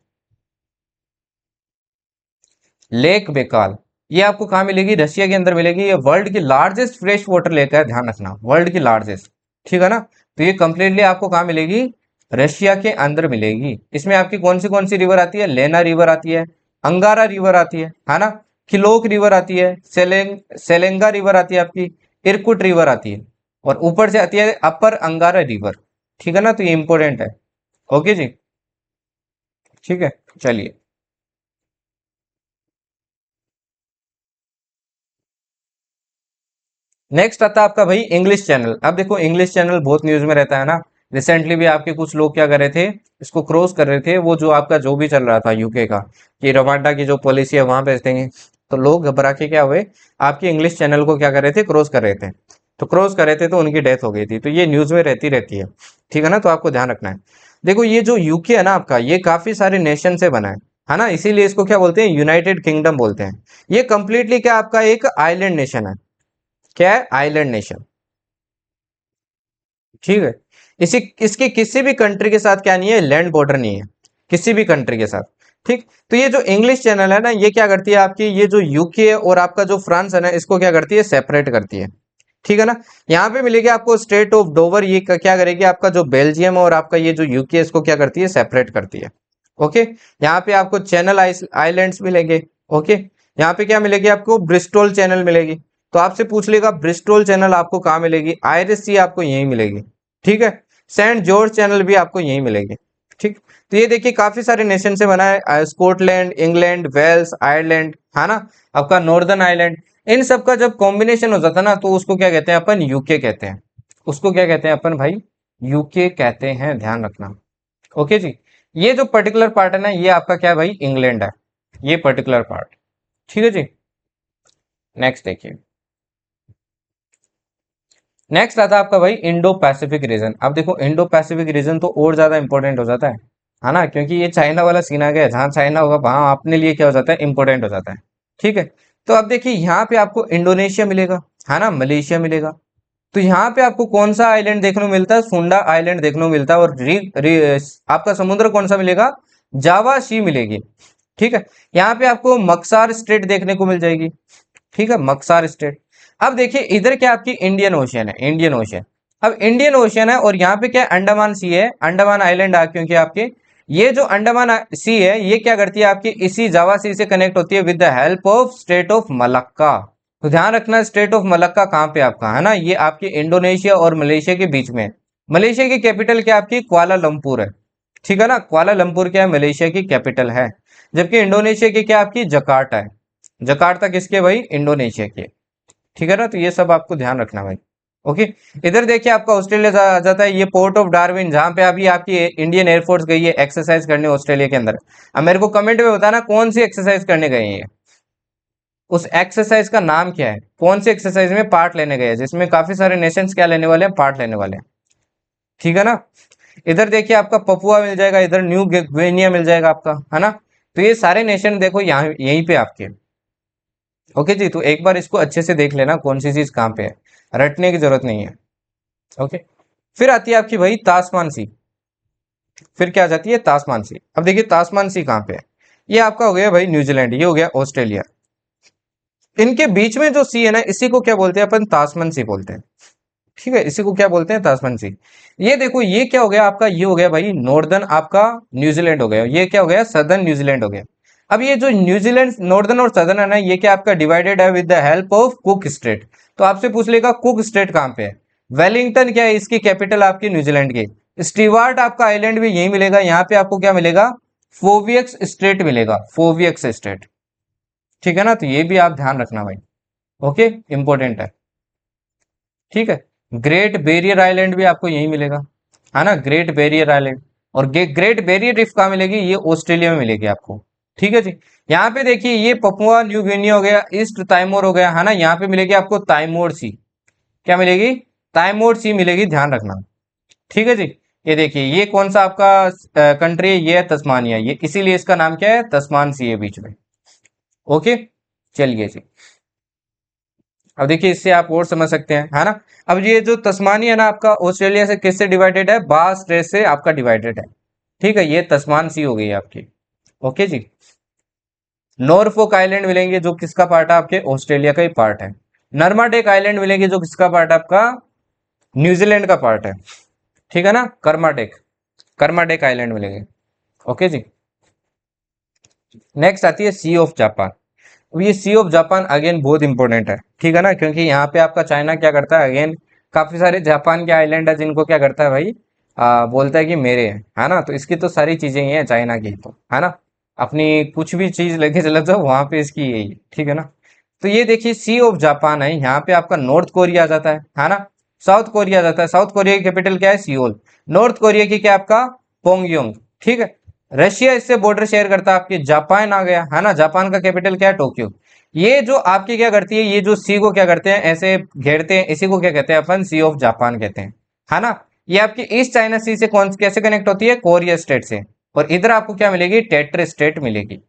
लेक बेकाल, ये आपको कहाँ मिलेगी, रशिया के अंदर मिलेगी। ये वर्ल्ड की लार्जेस्ट फ्रेश वाटर लेक है, ध्यान रखना, वर्ल्ड की लार्जेस्ट। ठीक है ना, तो ये कंप्लीटली आपको कहाँ मिलेगी, रशिया के अंदर मिलेगी। इसमें आपकी कौन सी रिवर आती है, लेना रिवर आती है, अंगारा रिवर आती है ना, खिलोक रिवर आती है, सेलेंगा रिवर आती है आपकी, इरकुट रिवर आती है, और ऊपर से आती है अपर अंगारा रिवर। ठीक है ना, तो ये इंपॉर्टेंट है। ओके जी, ठीक है, चलिए। नेक्स्ट आता है आपका भाई इंग्लिश चैनल। अब देखो इंग्लिश चैनल बहुत न्यूज में रहता है ना। रिसेंटली भी आपके कुछ लोग क्या कर रहे थे, इसको क्रॉस कर रहे थे, वो जो आपका जो भी चल रहा था यूके का कि रवांडा की जो पॉलिसी है वहां भेज देंगे, तो लोग घबरा के क्या हुए, आपके इंग्लिश चैनल को क्या कर रहे थे, क्रॉस कर रहे थे। तो क्रॉस कर रहे थे तो उनकी डेथ हो गई थी। तो ये न्यूज में रहती रहती है, ठीक है ना, तो आपको ध्यान रखना है। देखो ये जो यूके है ना आपका, ये काफी सारे नेशन से बना है ना, इसीलिए इसको क्या बोलते हैं, यूनाइटेड किंगडम बोलते हैं। ये कंप्लीटली क्या आपका एक आइलैंड नेशन है। क्या है, आइलैंड नेशन, ठीक है। इसी इसके किसी भी कंट्री के साथ क्या नहीं है, लैंड बॉर्डर नहीं है किसी भी कंट्री के साथ, ठीक। तो ये जो इंग्लिश चैनल है ना, ये क्या करती है आपकी, ये जो यूके है और आपका जो फ्रांस है ना, इसको क्या करती है, सेपरेट करती है, ठीक है ना। यहाँ पे मिलेगी आपको स्टेट ऑफ डोवर, ये क्या करेगी, आपका जो बेल्जियम और आपका ये जो यूके है, इसको क्या करती है, सेपरेट करती है। ओके, यहाँ पे आपको चैनल आइलैंड्स मिलेंगे। ओके, यहाँ पे क्या मिलेगी आपको, ब्रिस्टोल चैनल मिलेगी। तो आपसे पूछ लेगा ब्रिस्टोल चैनल आपको कहाँ मिलेगी, आयरिश सी आपको यहीं मिलेगी, ठीक है। सेंट जॉर्ज चैनल भी आपको यहीं मिलेगी, ठीक। तो ये देखिए काफी सारे नेशन से बना है, स्कॉटलैंड, इंग्लैंड, वेल्स, आयरलैंड, है ना, आपका नॉर्दर्न आयरलैंड। इन सब का जब कॉम्बिनेशन हो जाता है ना, तो उसको क्या कहते हैं अपन, यूके कहते हैं। उसको क्या कहते हैं अपन भाई, यूके कहते हैं, ध्यान रखना। ओके जी, ये जो पर्टिकुलर पार्ट है ना, ये आपका क्या है भाई, इंग्लैंड है, ये पर्टिकुलर पार्ट, ठीक है जी। नेक्स्ट देखिए, नेक्स्ट आता है आपका भाई इंडो पैसिफिक रीजन। अब देखो इंडो पैसिफिक रीजन तो और ज्यादा इंपॉर्टेंट हो जाता है ना, क्योंकि ये चाइना वाला सीन आ गया है, जहां चाइना होगा वहां अपने लिए क्या हो जाता है, इंपॉर्टेंट हो जाता है, ठीक है। तो अब देखिए यहाँ पे आपको इंडोनेशिया मिलेगा, है ना, मलेशिया मिलेगा। तो यहाँ पे आपको कौन सा आइलैंड देखने को मिलता है, सुंडा आइलैंड देखने को मिलता है। और आपका समुद्र कौन सा मिलेगा, जावा सी मिलेगी, ठीक है। यहाँ पे आपको मक्सार स्टेट देखने को मिल जाएगी, ठीक है, मक्सार स्टेट। अब देखिए इधर क्या आपकी इंडियन ओशियन है, इंडियन ओशियन। अब इंडियन ओशियन है और यहाँ पे क्या अंडमान सी है, अंडमान आइलैंड आ, क्योंकि आपके ये जो अंडमान सी है, ये क्या करती है आपकी इसी जावा सी से कनेक्ट होती है with the help of state of Malacca. तो ध्यान रखना स्टेट ऑफ मलक्का कहाँ पे आपका, है ना, ये आपके इंडोनेशिया और मलेशिया के बीच में है। मलेशिया की कैपिटल क्या आपकी, कुआलालंपुर है, ठीक है ना, कुआलालंपुर क्या है, मलेशिया की कैपिटल है। जबकि इंडोनेशिया की क्या आपकी, जकार्ता है। जकार्ता किसके भाई, इंडोनेशिया के, ठीक है ना। तो ये सब आपको ध्यान रखना भाई। ओके, इधर देखिए आपका ऑस्ट्रेलिया आ जाता है, ये पोर्ट ऑफ डार्विन, जहां पे अभी आपकी इंडियन एयरफोर्स गई है एक्सरसाइज करने ऑस्ट्रेलिया के अंदर। अब मेरे को कमेंट में बताना कौन सी एक्सरसाइज करने गए हैं, उस एक्सरसाइज का नाम क्या है, कौन सी एक्सरसाइज में पार्ट लेने गए हैं, जिसमें काफी सारे नेशंस क्या लेने वाले हैं, पार्ट लेने वाले हैं, ठीक है ना। इधर देखिए आपका पपुआ मिल जाएगा, इधर न्यू गिनिया मिल जाएगा आपका, है ना। तो ये सारे नेशन देखो यहाँ यहीं पे आपके। ओके जी, तो एक बार इसको अच्छे से देख लेना कौन सी चीज कहाँ पे है, रटने की जरूरत नहीं है। ओके, फिर आती है आपकी भाई तासमान सी। फिर क्या आ जाती है, तासमान सी। अब देखिए तासमान सी कहाँ पे है, ये आपका हो गया भाई न्यूजीलैंड, ये हो गया ऑस्ट्रेलिया। इनके बीच में जो सी है ना, इसी को क्या बोलते हैं अपन, तासमान सी बोलते हैं, ठीक है, इसी को क्या बोलते हैं, तासमान सी। ये देखो ये क्या हो गया आपका, ये हो गया भाई नॉर्दर्न आपका न्यूजीलैंड हो गया, ये क्या हो गया, सदर्न न्यूजीलैंड हो गया। अब ये जो न्यूजीलैंड नॉर्दर्न और सदर्न है ना, ये क्या आपका डिवाइडेड है with the help of cook state. तो आपसे पूछ लेगा कुक स्टेट कहाँ पे है, वेलिंगटन क्या है इसकी कैपिटल आपकी न्यूजीलैंड की। स्टीवार्ट आपका आइलैंड भी यही मिलेगा, यहाँ पे आपको क्या मिलेगा, फोवियक्स स्टेट मिलेगा, फोवियक्स स्टेट, ठीक है ना। तो ये भी आप ध्यान रखना भाई, ओके, इंपॉर्टेंट है, ठीक है। ग्रेट बैरियर आइलैंड भी आपको यही मिलेगा, है ना, ग्रेट बैरियर आइलैंड। और ग्रेट बैरियर रिफ कहाँ मिलेगी, ये ऑस्ट्रेलिया में मिलेगी आपको, ठीक है जी। यहाँ पे देखिए ये पपुआ न्यू गिनी हो गया, ईस्ट ताइमोर हो गया, है ना, यहाँ पे मिलेगी आपको ताइमोर सी। क्या मिलेगी, ताइमोर सी मिलेगी, ध्यान रखना, ठीक है जी। ये देखिए ये कौन सा आपका कंट्री है, ये है तस्मानिया, ये इसीलिए इसका नाम क्या है, तस्मान सी है बीच में। ओके, चलिए जी। अब देखिए इससे आप और समझ सकते हैं, है ना। अब ये जो तस्मानिया है ना आपका, ऑस्ट्रेलिया से किससे डिवाइडेड है, बास स्ट्रेट से आपका डिवाइडेड है, ठीक है, ये तस्मान सी हो गई आपकी। ओके जी। नॉरफोक आइलैंड मिलेंगे जो किसका पार्ट है, आपके ऑस्ट्रेलिया का ही पार्ट है। नर्माडेक आइलैंड मिलेंगे जो किसका पार्ट है, आपका न्यूजीलैंड का पार्ट है, ठीक है ना। कर्माडेक, कर्माडेक आइलैंड मिलेंगे। ओके जी। नेक्स्ट आती है सी ऑफ जापान। अब ये सी ऑफ जापान अगेन बहुत इंपॉर्टेंट है, ठीक है ना, क्योंकि यहाँ पे आपका चाइना क्या करता है, अगेन काफी सारे जापान के आइलैंड है जिनको क्या करता है भाई, बोलता है कि मेरे हैं, है ना। तो इसकी तो सारी चीजें ही है चाइना की, तो है ना, अपनी कुछ भी चीज लेके चले जाओ वहां पे इसकी यही है, ठीक है ना। तो ये देखिए सी ऑफ जापान है, यहाँ पे आपका नॉर्थ कोरिया आ जाता है ना, साउथ कोरिया आ जाता है। साउथ कोरिया की कैपिटल क्या है, सियोल। नॉर्थ कोरिया की क्या आपका, पोंगयोंग, ठीक है। रशिया इससे बॉर्डर शेयर करता है, आपके जापान आ गया है ना, जापान का कैपिटल क्या है, टोक्यो। ये जो आपकी क्या करती है, ये जो सी को क्या करते हैं, ऐसे घेरते हैं, इसी को क्या कहते हैं अपन, सी ऑफ जापान कहते हैं, है ना। ये आपकी ईस्ट चाइना सी से कौन कैसे कनेक्ट होती है, कोरिया स्टेट से। और इधर आपको क्या मिलेगी, टेट्रे स्टेट मिलेगी,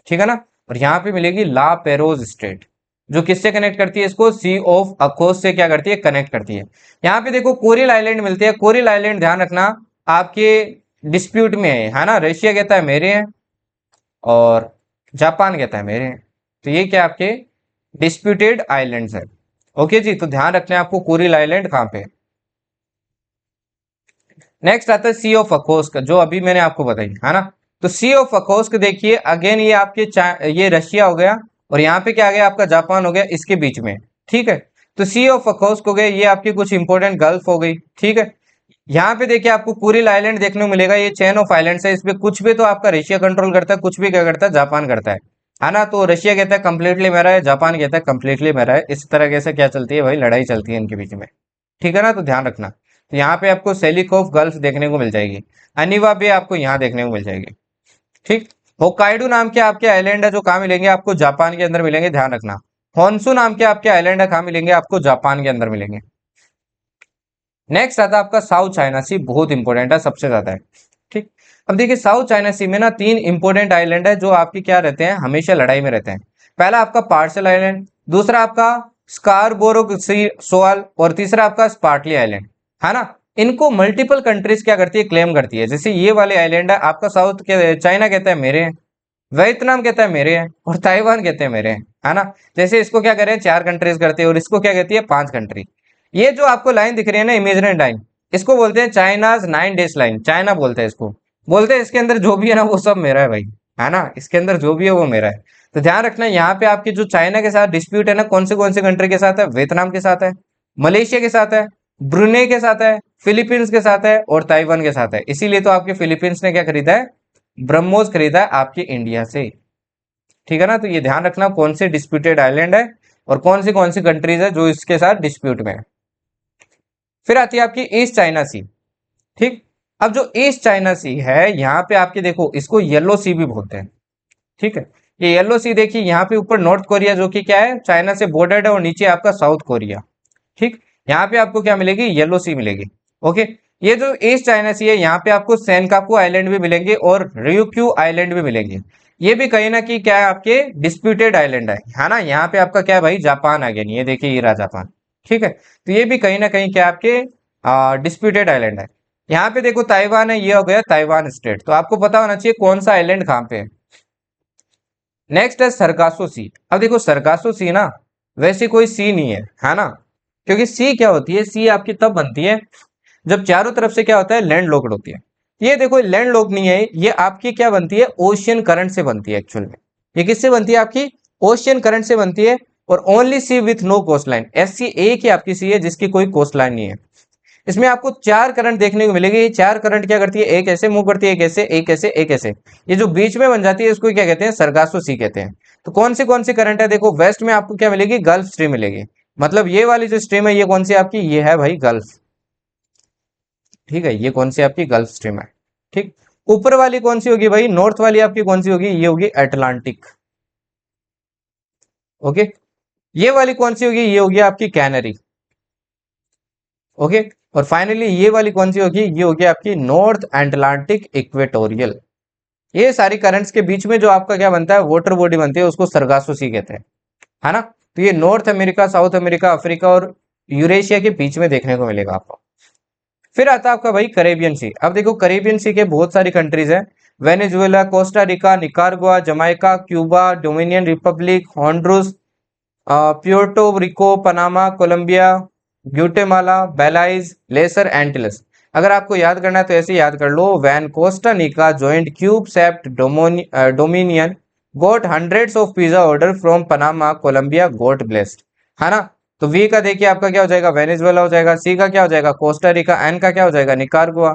ठीक है ना। और यहाँ पे मिलेगी ला पेरोज स्टेट, जो किससे कनेक्ट करती है इसको, सी ऑफ अखोस से क्या करती है, कनेक्ट करती है। यहाँ पे देखो कोरियल आइलैंड मिलते हैं, कोरियल आइलैंड ध्यान रखना आपके डिस्प्यूट में है ना, रशिया कहता है मेरे हैं और जापान कहता है मेरे हैं, तो ये क्या आपके डिस्प्यूटेड आइलैंड्स है। ओके जी, तो ध्यान रखना है आपको कोरियल आइलैंड कहाँ पे। नेक्स्ट आता है सी ऑफ अखोस्क, जो अभी मैंने आपको बताई है ना। तो सी ऑफ अखोस्क देखिए अगेन, ये आपके ये रशिया हो गया और यहाँ पे क्या आ गया आपका, जापान हो गया इसके बीच में, ठीक है। तो सी ऑफ अखोस्क हो गए, ये आपकी कुछ इंपॉर्टेंट गल्फ हो गई, ठीक है। यहाँ पे देखिए आपको कुरिल आइलैंड देखने को मिलेगा, ये चेन ऑफ आइलैंड्स है, इसमें कुछ भी तो आपका रशिया कंट्रोल करता है, कुछ भी क्या करता है, जापान करता है ना। तो रशिया कहता है कंप्लीटली मेरा है, जापान कहता है कंप्लीटली मेरा है, इस तरह से क्या चलती है भाई, लड़ाई चलती है इनके बीच में, ठीक है ना। तो ध्यान रखना, तो यहाँ पे आपको सेलिकोफ गल्फ देखने को मिल जाएगी, अनिवा बे आपको यहाँ देखने को मिल जाएगी, ठीक। होक्काइडो नाम के आपके आइलैंड है, जो कहाँ मिलेंगे आपको, जापान के अंदर मिलेंगे, ध्यान रखना। होन्सू नाम के आपके आइलैंड है, कहाँ मिलेंगे आपको, जापान के अंदर मिलेंगे। नेक्स्ट आता है आपका साउथ चाइना सी, बहुत इंपॉर्टेंट है, सबसे ज्यादा है, ठीक। अब देखिए साउथ चाइना सी में ना तीन इंपॉर्टेंट आइलैंड है, जो आपके क्या रहते हैं, हमेशा लड़ाई में रहते हैं। पहला आपका पार्सल आइलैंड, दूसरा आपका स्कारबोरो सी सोल, और तीसरा आपका स्पार्टली आइलैंड, है ना। इनको मल्टीपल कंट्रीज क्या करती है, क्लेम करती है। जैसे ये वाले आइलैंड है आपका, साउथ के चाइना कहता है मेरे हैं, वियतनाम कहता है मेरे हैं, और ताइवान कहते हैं मेरे हैं, है ना। जैसे इसको क्या करें, चार कंट्रीज करते हैं, और इसको क्या कहती है, पांच कंट्री। ये जो आपको लाइन दिख रही है ना, इमेजिनरी लाइन, इसको बोलते हैं चाइनाज 9 डेज लाइन, चाइना बोलते हैं इसको, बोलते हैं इसके अंदर जो भी है ना वो सब मेरा है भाई, है ना, इसके अंदर जो भी है वो मेरा है। तो ध्यान रखना यहाँ पे आपकी जो चाइना के साथ डिस्प्यूट है ना, कौन से कंट्री के साथ है, वियतनाम के साथ है, मलेशिया के साथ है, ब्रुनेई के साथ है, फिलीपींस के साथ है, और ताइवान के साथ है। इसीलिए तो आपके फिलीपींस ने क्या खरीदा है, ब्रह्मोस खरीदा है आपके इंडिया से, ठीक है ना। तो ये ध्यान रखना कौन से डिस्प्यूटेड आइलैंड है और कौन सी कंट्रीज है जो इसके साथ डिस्प्यूट में है। फिर आती है आपकी ईस्ट चाइना सी, ठीक। अब जो ईस्ट चाइना सी है, यहाँ पे आपके देखो इसको येलो सी भी बोलते हैं, ठीक है। ये येलो सी देखिए, यहाँ पे ऊपर नॉर्थ कोरिया जो कि क्या है, चाइना से बॉर्डर्ड है, और नीचे आपका साउथ कोरिया, ठीक। यहाँ पे आपको क्या मिलेगी, येलो सी मिलेगी, ओके। ये जो ईस्ट चाइना सी है, यहाँ पे आपको सेनकाकू आइलैंड भी मिलेंगे और ryukyu आइलैंड भी मिलेंगे। ये भी कहीं ना कहीं क्या है, आपके डिस्प्यूटेड आइलैंड है ना। यहाँ पे आपका क्या है भाई, जापान आ गया, ये देखिए ये रहा जापान, ठीक है। तो ये भी कहीं ना कहीं क्या आपके डिस्प्यूटेड आइलैंड है। यहाँ पे देखो ताइवान है, ये हो गया ताइवान स्टेट, तो आपको पता होना चाहिए कौन सा आइलैंड कहाँ पे है। नेक्स्ट है सरगासो सी। अब देखो सरगासो सी ना वैसे कोई सी नहीं है ना, क्योंकि सी क्या होती है, सी आपकी तब बनती है जब चारों तरफ से क्या होता है, लैंड लॉक्ड होती है। ये देखो लैंड लॉक्ड नहीं है, ये आपकी क्या बनती है, ओशियन करंट से बनती है एक्चुअल में। ये किससे बनती है, आपकी ओशियन करंट से बनती है। और only sea with no coast line, एस सी एक ही आपकी सी है जिसकी कोई कोस्ट लाइन नहीं है। इसमें आपको चार करंट देखने को मिलेगी, ये चार करंट क्या करती है, एक ऐसे मूव करती है, एक ऐसे, एक ऐसे, एक ऐसे। ये जो बीच में बन जाती है इसको क्या कहते हैं, सरगासो सी कहते हैं। तो कौन सी करंट है, देखो वेस्ट में आपको क्या मिलेगी, गल्फ स्ट्रीम मिलेगी। मतलब ये वाली जो स्ट्रीम है ये कौन सी आपकी, ये है भाई गल्फ, ठीक है। ये कौन सी आपकी गल्फ स्ट्रीम है, ठीक। ऊपर वाली कौन सी होगी भाई, नॉर्थ वाली आपकी कौन सी होगी, ये होगी अटलांटिक, ओके। ये वाली कौन सी होगी, ये होगी आपकी कैनरी, ओके। और फाइनली ये वाली कौन सी होगी, ये होगी आपकी नॉर्थ अटलांटिक इक्वेटोरियल। ये सारी करंट्स के बीच में जो आपका क्या बनता है, वाटर बॉडी बनती है, उसको सरगासो सी कहते हैं, है ना। तो ये north America, south America, Africa और यूरेशिया के बीच में देखने को मिलेगा आपको। फिर आता है आपका भाई करेबियन सी। अब देखो करेबियन सी के बहुत सारी कंट्रीज हैं, Venezuela, Costa Rica, Nicaragua, Jamaica, Cuba, dominion republic, Honduras, Puerto Rico, Panama, Colombia, Guatemala, Belize, Lesser Antilles. अगर आपको याद करना है तो ऐसे याद कर लो, van Costa Nica joint cube sept dominion got hundreds of pizza order from Panama, Colombia got blessed, है ना। तो वी का देखिए आपका क्या हो जाएगा, वेनेजुएला हो जाएगा, सी का क्या हो जाएगा, कोस्टा रिका, एन का क्या हो जाएगा, निकारागुआ,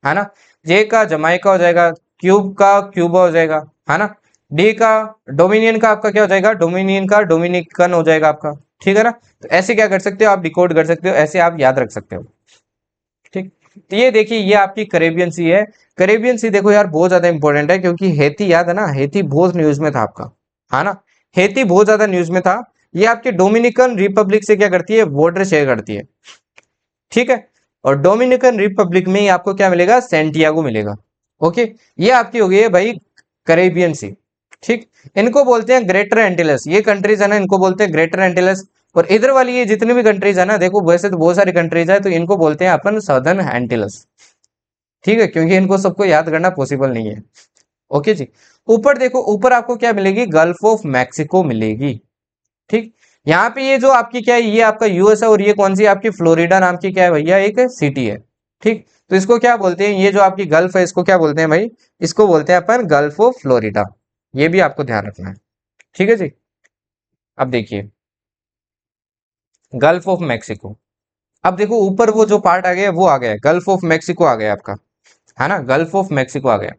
है ना। जे का जमाइका हो जाएगा, क्यूब का क्यूबा हो जाएगा, है ना। डी का डोमिनियन का आपका क्या हो जाएगा, डोमिनियन का डोमिनिकन हो जाएगा आपका, ठीक है ना। तो ऐसे क्या कर सकते हो आप, डिकोड कर सकते हो, ऐसे आप याद रख सकते हो, ठीक। तो ये देखिए ये आपकी करेबियन सी है। करेबियन सी देखो यार बहुत ज्यादा इंपॉर्टेंट है, क्योंकि हेती याद है ना, हेती बहुत न्यूज में था आपका, है ना, हेती बहुत ज्यादा न्यूज में था। ये आपके डोमिनिकन रिपब्लिक से क्या करती है, बॉर्डर शेयर करती है, ठीक है। और डोमिनिकन रिपब्लिक में ही आपको क्या मिलेगा, सेंटियागो मिलेगा। ओके, ये आपकी हो गई है भाई करेबियन सी, ठीक। इनको बोलते हैं ग्रेटर एंटिलस, ये कंट्रीज है ना, इनको बोलते हैं ग्रेटर एंटिलस। और इधर वाली ये जितनी भी कंट्रीज है ना, देखो वैसे तो बहुत सारी कंट्रीज है, तो इनको बोलते हैं अपन सदर्न एंटिलस, ठीक है, क्योंकि इनको सबको याद करना पॉसिबल नहीं है। ओके जी। ऊपर देखो, ऊपर आपको क्या मिलेगी, गल्फ ऑफ मैक्सिको मिलेगी, ठीक। यहाँ पे ये जो आपकी क्या है, ये आपका यूएस है, और ये कौन सी आपकी फ्लोरिडा नाम की क्या है भैया, एक सिटी है, ठीक। तो इसको क्या बोलते हैं, ये जो आपकी गल्फ है इसको क्या बोलते हैं भाई, इसको बोलते हैं अपन गल्फ ऑफ फ्लोरिडा। ये भी आपको ध्यान रखना है, ठीक है जी। अब देखिए गल्फ ऑफ मैक्सिको, अब देखो ऊपर वो जो पार्ट आ गया वो आ गया, गल्फ ऑफ मैक्सिको आ गया आपका, है ना, गल्फ ऑफ मैक्सिको आ गया।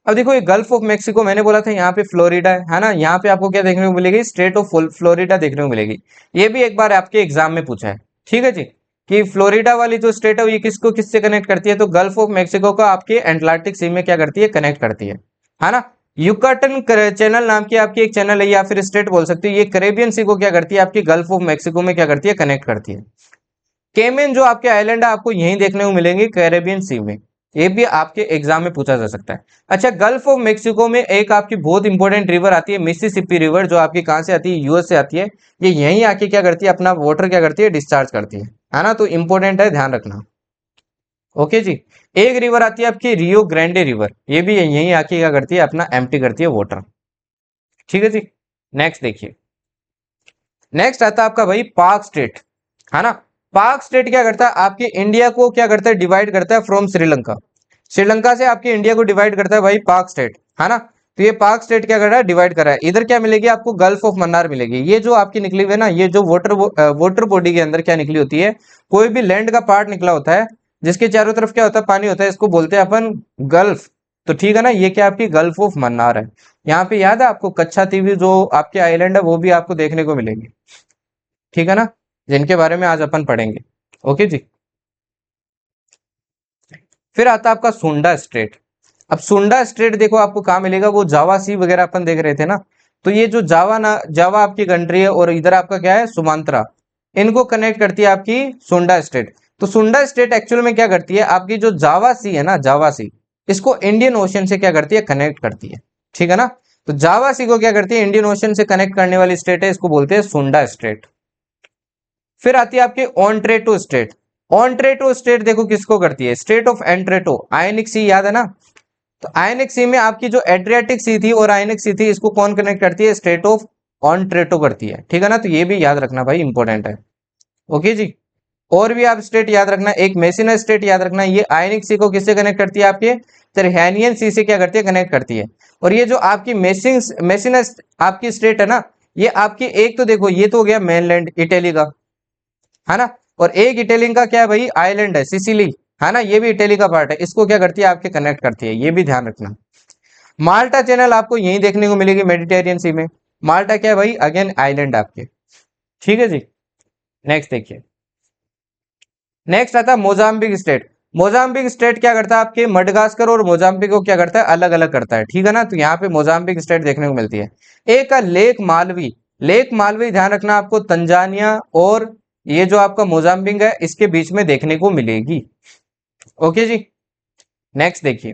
अब देखो ये गल्फ ऑफ मैक्सिको मैंने बोला था, यहाँ पे फ्लोरिडा है ना, यहाँ पे आपको क्या देखने को मिलेगी, स्टेट ऑफ फ्लोरिडा देखने को मिलेगी। ये भी एक बार आपके एग्जाम में पूछा है, ठीक है जी, कि फ्लोरिडा वाली जो स्टेट है ये किसको किससे कनेक्ट करती है, तो गल्फ ऑफ मैक्सिको को आपके एटलांटिक सी में क्या करती है, कनेक्ट करती है ना। युकाटन चैनल नाम की आपकी एक चैनल है, या फिर स्टेट बोल सकते हो, ये करेबियन सी को क्या करती है, आपकी गल्फ ऑफ मैक्सिको में क्या करती है, कनेक्ट करती है। केमेन जो आपके आइलैंड है आपको यहीं देखने को मिलेंगे, कैरेबियन सी में। ये भी आपके एग्जाम में पूछा जा सकता है। अच्छा, गल्फ ऑफ मेक्सिको में एक आपकी बहुत इंपॉर्टेंट रिवर आती है, मिसिसिपी रिवर, जो आपकी कहां से आती है, यूएस से आती है। ये यहीं आके क्या करती है, अपना वाटर क्या करती है, डिस्चार्ज करती है ना, तो इंपॉर्टेंट है, ध्यान रखना। ओके जी। एक रिवर आती है आपकी रियो ग्रैंडे रिवर, ये भी यहीं आके क्या करती है, अपना एम्प्टी करती है वाटर, ठीक है जी। नेक्स्ट देखिए, नेक्स्ट आता है आपका भाई पाक स्टेट, है ना। पाक स्टेट क्या करता है, आपके इंडिया को क्या करता है, डिवाइड करता है फ्रॉम श्रीलंका। श्रीलंका से आपके इंडिया को डिवाइड करता है भाई पाक स्टेट, है ना। तो ये पाक स्टेट क्या कर रहा है, डिवाइड कर रहा है। इधर क्या मिलेगी आपको, गल्फ ऑफ मन्नार मिलेगी। ये जो आपकी निकली हुई है ना, ये जो वाटर बॉडी के अंदर क्या निकली होती है, कोई भी लैंड का पार्ट निकला होता है जिसके चारों तरफ क्या होता है, पानी होता है, इसको बोलते हैं अपन गल्फ। तो ठीक है ना, ये क्या आपकी गल्फ ऑफ मन्नार है। यहाँ पे याद है आपको कच्छा तीवी जो आपके आइलैंड है वो भी आपको देखने को मिलेगी, ठीक है ना, जिनके बारे में आज अपन पढ़ेंगे। ओके जी। फिर आता है आपका सुंडा स्ट्रेट। अब सुंडा स्ट्रेट देखो आपको कहाँ मिलेगा, वो जावा सी वगैरह अपन देख रहे थे ना, तो ये जो जावा ना, जावा आपकी कंट्री है, और इधर आपका क्या है, सुमात्रा, इनको कनेक्ट करती है आपकी सुंडा स्टेट। तो सुंडा स्टेट एक्चुअल में क्या करती है, आपकी जो जावा सी है ना, जावा सी, इसको इंडियन ओशन से क्या करती है, कनेक्ट करती है, ठीक है ना। तो जावा सी को क्या करती है, इंडियन ओशन से कनेक्ट करने वाली स्टेट है, इसको बोलते हैं सुंडा स्टेट। फिर आती है आपकी ऑन्ट्रेटो स्टेट। ऑन्ट्रेटो स्टेट देखो किसको करती है, स्टेट ऑफ एंट्रेटो, आयनिक सी याद है ना, तो आयनिक सी में आपकी जो एड्रियाटिक सी थी और आयनिक सी थी, इसको कौन कनेक्ट करती है, स्टेट ऑफ ऑन्ट्रेटो करती है, ठीक है ना। तो ये भी याद रखना भाई, इंपॉर्टेंट है। ओके जी। और भी आप स्टेट याद रखना, एक मेसिना स्टेट याद रखना, ये आयनिक सी को किससे कनेक्ट करती है, आपके तिरहानियन सी से क्या करती है, कनेक्ट करती है। और ये जो आपकी मेसिना आपकी स्टेट है ना, ये आपकी एक तो देखो, ये तो हो गया मेनलैंड इटली का, है ना। और एक इटली का क्या है भाई, आइलैंड है सिसिली, है ना, ये भी इटली का पार्ट है, इसको क्या करती है, आपके कनेक्ट करती है, ये भी ध्यान रखना। माल्टा चैनल आपको यहीं देखने को मिलेगी, मेडिटेरियन सी में। माल्टा क्या है भाई, अगेन आइलैंड आपके, ठीक है जी। नेक्स्ट देखिए, नेक्स्ट आता है मोजाम्बिक स्टेट। मोजाम्बिक स्टेट क्या करता है, आपके मडगास्कर और मोजाम्बिक को क्या करता है, अलग अलग करता है, ठीक है ना। तो यहाँ पे मोजाम्बिक स्टेट देखने को मिलती है। एक है लेक मालवी, लेक मालवी ध्यान रखना आपको, तंजानिया और ये जो आपका मोजाम्बिक है इसके बीच में देखने को मिलेगी। ओके जी। नेक्स्ट देखिए,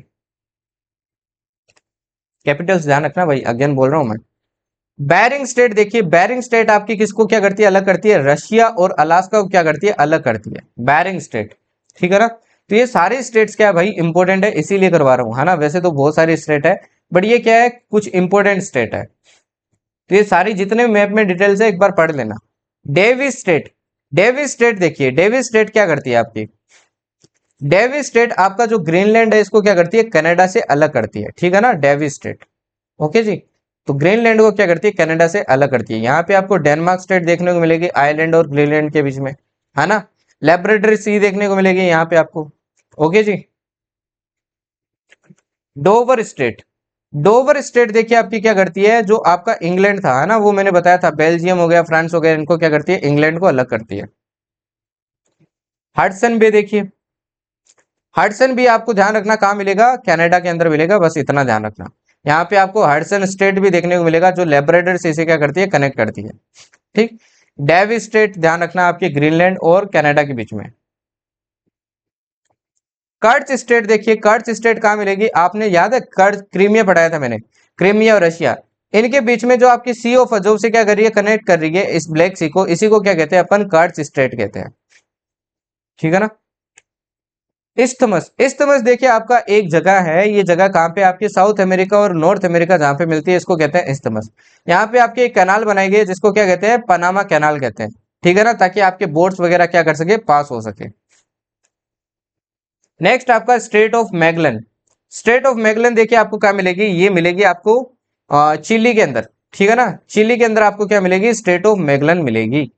कैपिटल्स ध्यान रखना भाई, अगेन बोल रहा हूं मैं। बैरिंग स्टेट देखिए, बैरिंग स्टेट आपकी किसको क्या करती है, अलग करती है, रशिया और अलास्का को क्या करती है, अलग करती है, बैरिंग स्टेट, ठीक है ना। तो ये सारे स्टेट्स क्या है भाई, इंपॉर्टेंट है, इसीलिए करवा रहा हूं, है ना। वैसे तो बहुत सारी स्टेट है, बट ये क्या है, कुछ इंपॉर्टेंट स्टेट है। तो ये सारी जितने मैप में डिटेल्स है एक बार पढ़ लेना। डेविस स्टेट, डेविस स्टेट देखिए, डेविस स्टेट क्या करती है आपकी, डेविस स्टेट आपका जो ग्रीनलैंड है इसको क्या करती है, कनाडा से अलग करती है, ठीक है ना, डेविस स्टेट। ओके जी। तो ग्रीनलैंड को क्या करती है, कनाडा से अलग करती है। यहाँ पे आपको डेनमार्क स्टेट देखने को मिलेगी, आइलैंड और ग्रीनलैंड के बीच में, है ना। लेब्राडोर सी देखने को मिलेगी यहाँ पे आपको। ओके जी। डोवर स्टेट, डोवर स्टेट देखिए आपकी क्या करती है, जो आपका इंग्लैंड था, है ना, वो मैंने बताया था, बेल्जियम हो गया, फ्रांस हो गया, इनको क्या करती है, इंग्लैंड को अलग करती है। हडसन बे देखिए, हडसन भी आपको ध्यान रखना कहाँ मिलेगा, कनाडा के अंदर मिलेगा, बस इतना ध्यान रखना। यहाँ पे आपको हडसन स्टेट भी देखने को मिलेगा जो लेब्राडोर से इसे क्या करती है, कनेक्ट करती है। ठीक, डेवी स्टेट ध्यान रखना आपके ग्रीनलैंड और कनाडा के बीच में। कर्च स्टेट देखिए, कर्च स्टेट कहाँ मिलेगी, आपने याद है कर्च क्रीमिया पढ़ाया था मैंने, क्रीमिया और रशिया, इनके बीच में जो आपकी सी ऑफ अजोव से क्या कर रही है, कनेक्ट कर रही है इस ब्लैक सी को, इसी को क्या कहते हैं अपन, कर्च स्टेट कहते हैं। ठीक है ना। इस्थमस, इस्थमस देखिए आपका एक जगह है, ये जगह कहाँ पे आपके साउथ अमेरिका और नॉर्थ अमेरिका जहाँ पे मिलती है, इसको कहते हैं इस्थमस। यहाँ पे आपके एक कैनाल बनाई गई है जिसको क्या कहते हैं, पनामा कैनाल कहते हैं। ठीक है ना, ताकि आपके बोट्स वगैरह क्या कर सके, पास हो सके। नेक्स्ट आपका straight of Magellan, straight of Magellan देखिए आपको क्या मिलेगी, ये मिलेगी आपको चिली के अंदर। ठीक है ना, चिली के अंदर आपको क्या मिलेगी, स्ट्रेट ऑफ मैगलन मिलेगी।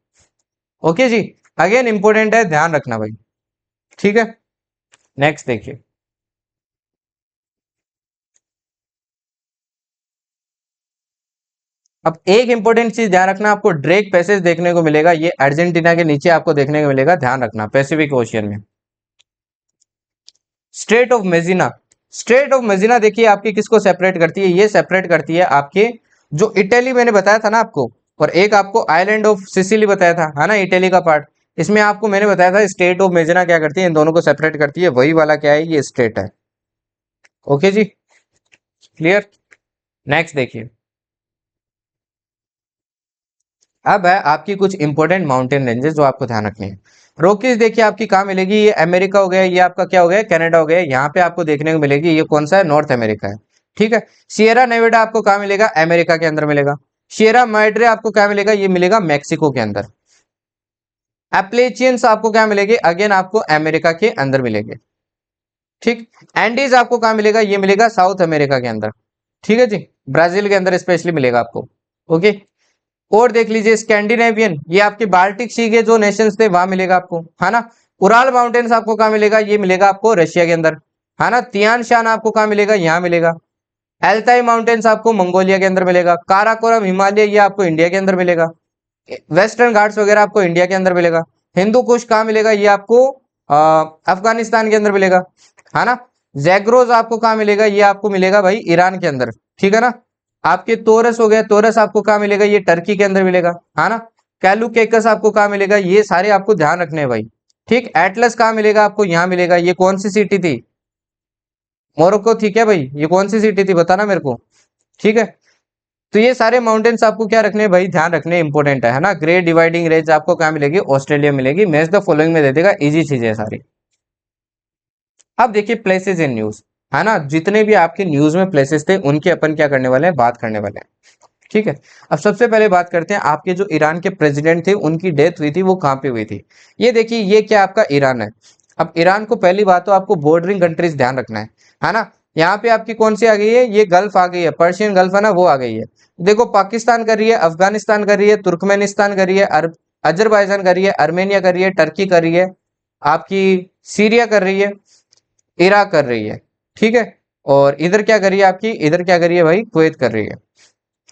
ओके जी, अगेन इंपॉर्टेंट है, ध्यान रखना भाई। ठीक है, नेक्स्ट देखिए, अब एक इंपॉर्टेंट चीज ध्यान रखना, आपको ड्रेक पैसेज देखने को मिलेगा, ये अर्जेंटीना के नीचे आपको देखने को मिलेगा, ध्यान रखना, पैसिफिक ओशियन में। स्ट्रेट ऑफ मेजिना, स्ट्रेट ऑफ मेजिना देखिए आपकी किसको सेपरेट करती है, ये सेपरेट करती है आपके जो इटली मैंने बताया था ना आपको, और एक आपको आइलैंड ऑफ सिसिली बताया था, है ना, इटली का पार्ट। इसमें आपको मैंने बताया था स्टेट ऑफ मेजिना क्या करती है, इन दोनों को सेपरेट करती है, वही वाला क्या है, ये स्टेट है। ओके जी, क्लियर। नेक्स्ट देखिए, अब है आपकी कुछ इंपॉर्टेंट माउंटेन रेंजेस जो आपको ध्यान रखनी है। रोकीज देखिए आपकी कहाँ मिलेगी, ये अमेरिका हो गया, ये आपका क्या हो गया, कनाडा हो गया, यहाँ पे आपको देखने को मिलेगी, ये कौन सा है, नॉर्थ अमेरिका है। ठीक है, सियरा नेवाडा आपको कहाँ मिलेगा, अमेरिका के अंदर मिलेगा। सियरा मैड्रे आपको क्या मिलेगा, ये मिलेगा मैक्सिको के अंदर। एप्लेचियंस आपको क्या मिलेगी, अगेन आपको अमेरिका के अंदर मिलेंगे। ठीक, एंडीज आपको कहाँ मिलेगा, ये मिलेगा साउथ अमेरिका के अंदर। ठीक है जी, ब्राजील के अंदर स्पेशली मिलेगा आपको। ओके, और देख लीजिए स्कैंडिनेवियन, ये आपके बाल्टिक सी के जो नेशंस थे वहां मिलेगा आपको, है ना। उराल माउंटेन्स आपको कहाँ मिलेगा, ये मिलेगा आपको रशिया के अंदर, है ना। तियान शान आपको कहाँ मिलेगा, यहाँ मिलेगा। एल्ताई माउंटेन्स आपको मंगोलिया के अंदर मिलेगा। काराकोरम हिमालय ये आपको इंडिया के अंदर मिलेगा। वेस्टर्न घाट्स वगैरह आपको इंडिया के अंदर मिलेगा। हिंदू कुश कहाँ मिलेगा, ये आपको अफगानिस्तान के अंदर मिलेगा, है ना। जैग्रोज आपको कहाँ मिलेगा, ये आपको मिलेगा भाई ईरान के अंदर। ठीक है ना, आपके तोरस हो गया, तोरस आपको कहाँ मिलेगा, ये टर्की के अंदर मिलेगा, है ना। कैलुकेकस आपको कहाँ मिलेगा, ये सारे आपको ध्यान रखने हैं भाई। ठीक, एटलस कहाँ मिलेगा आपको, यहाँ मिलेगा, ये कौन सी सिटी थी, मोरक्को थी क्या भाई, ये कौन सी सिटी थी बताना मेरे को। ठीक है, तो ये सारे माउंटेन्स आपको क्या रखने हैं भाई, ध्यान रखने इंपॉर्टेंट है ना। ग्रेट डिवाइडिंग रेंज आपको क्या मिलेगी, ऑस्ट्रेलिया मिलेगी। मैच द फॉलोइंग में दे देगा, इजी चीजें सारी। अब देखिए प्लेसेस इन न्यूज, है ना, जितने भी आपके न्यूज में प्लेसेस थे उनके अपन क्या करने वाले हैं, बात करने वाले हैं। ठीक है, अब सबसे पहले बात करते हैं आपके जो ईरान के प्रेसिडेंट थे उनकी डेथ हुई थी, वो कहाँ पे हुई थी। ये देखिए, ये क्या आपका ईरान है। अब ईरान को पहली बात तो आपको बॉर्डरिंग कंट्रीज ध्यान रखना है ना। यहाँ पे आपकी कौन सी आ गई है, ये गल्फ आ गई है, पर्शियन गल्फ है ना, वो आ गई है। देखो पाकिस्तान कर रही है, अफगानिस्तान कर रही है, तुर्कमेनिस्तान कर रही है, अजरबैजान कर रही है, अर्मेनिया कर रही है, टर्की कर रही है, आपकी सीरिया कर रही है, इराक कर रही है। ठीक है, और इधर क्या कर रही है आपकी, इधर क्या कर रही है भाई, कुवैत कर रही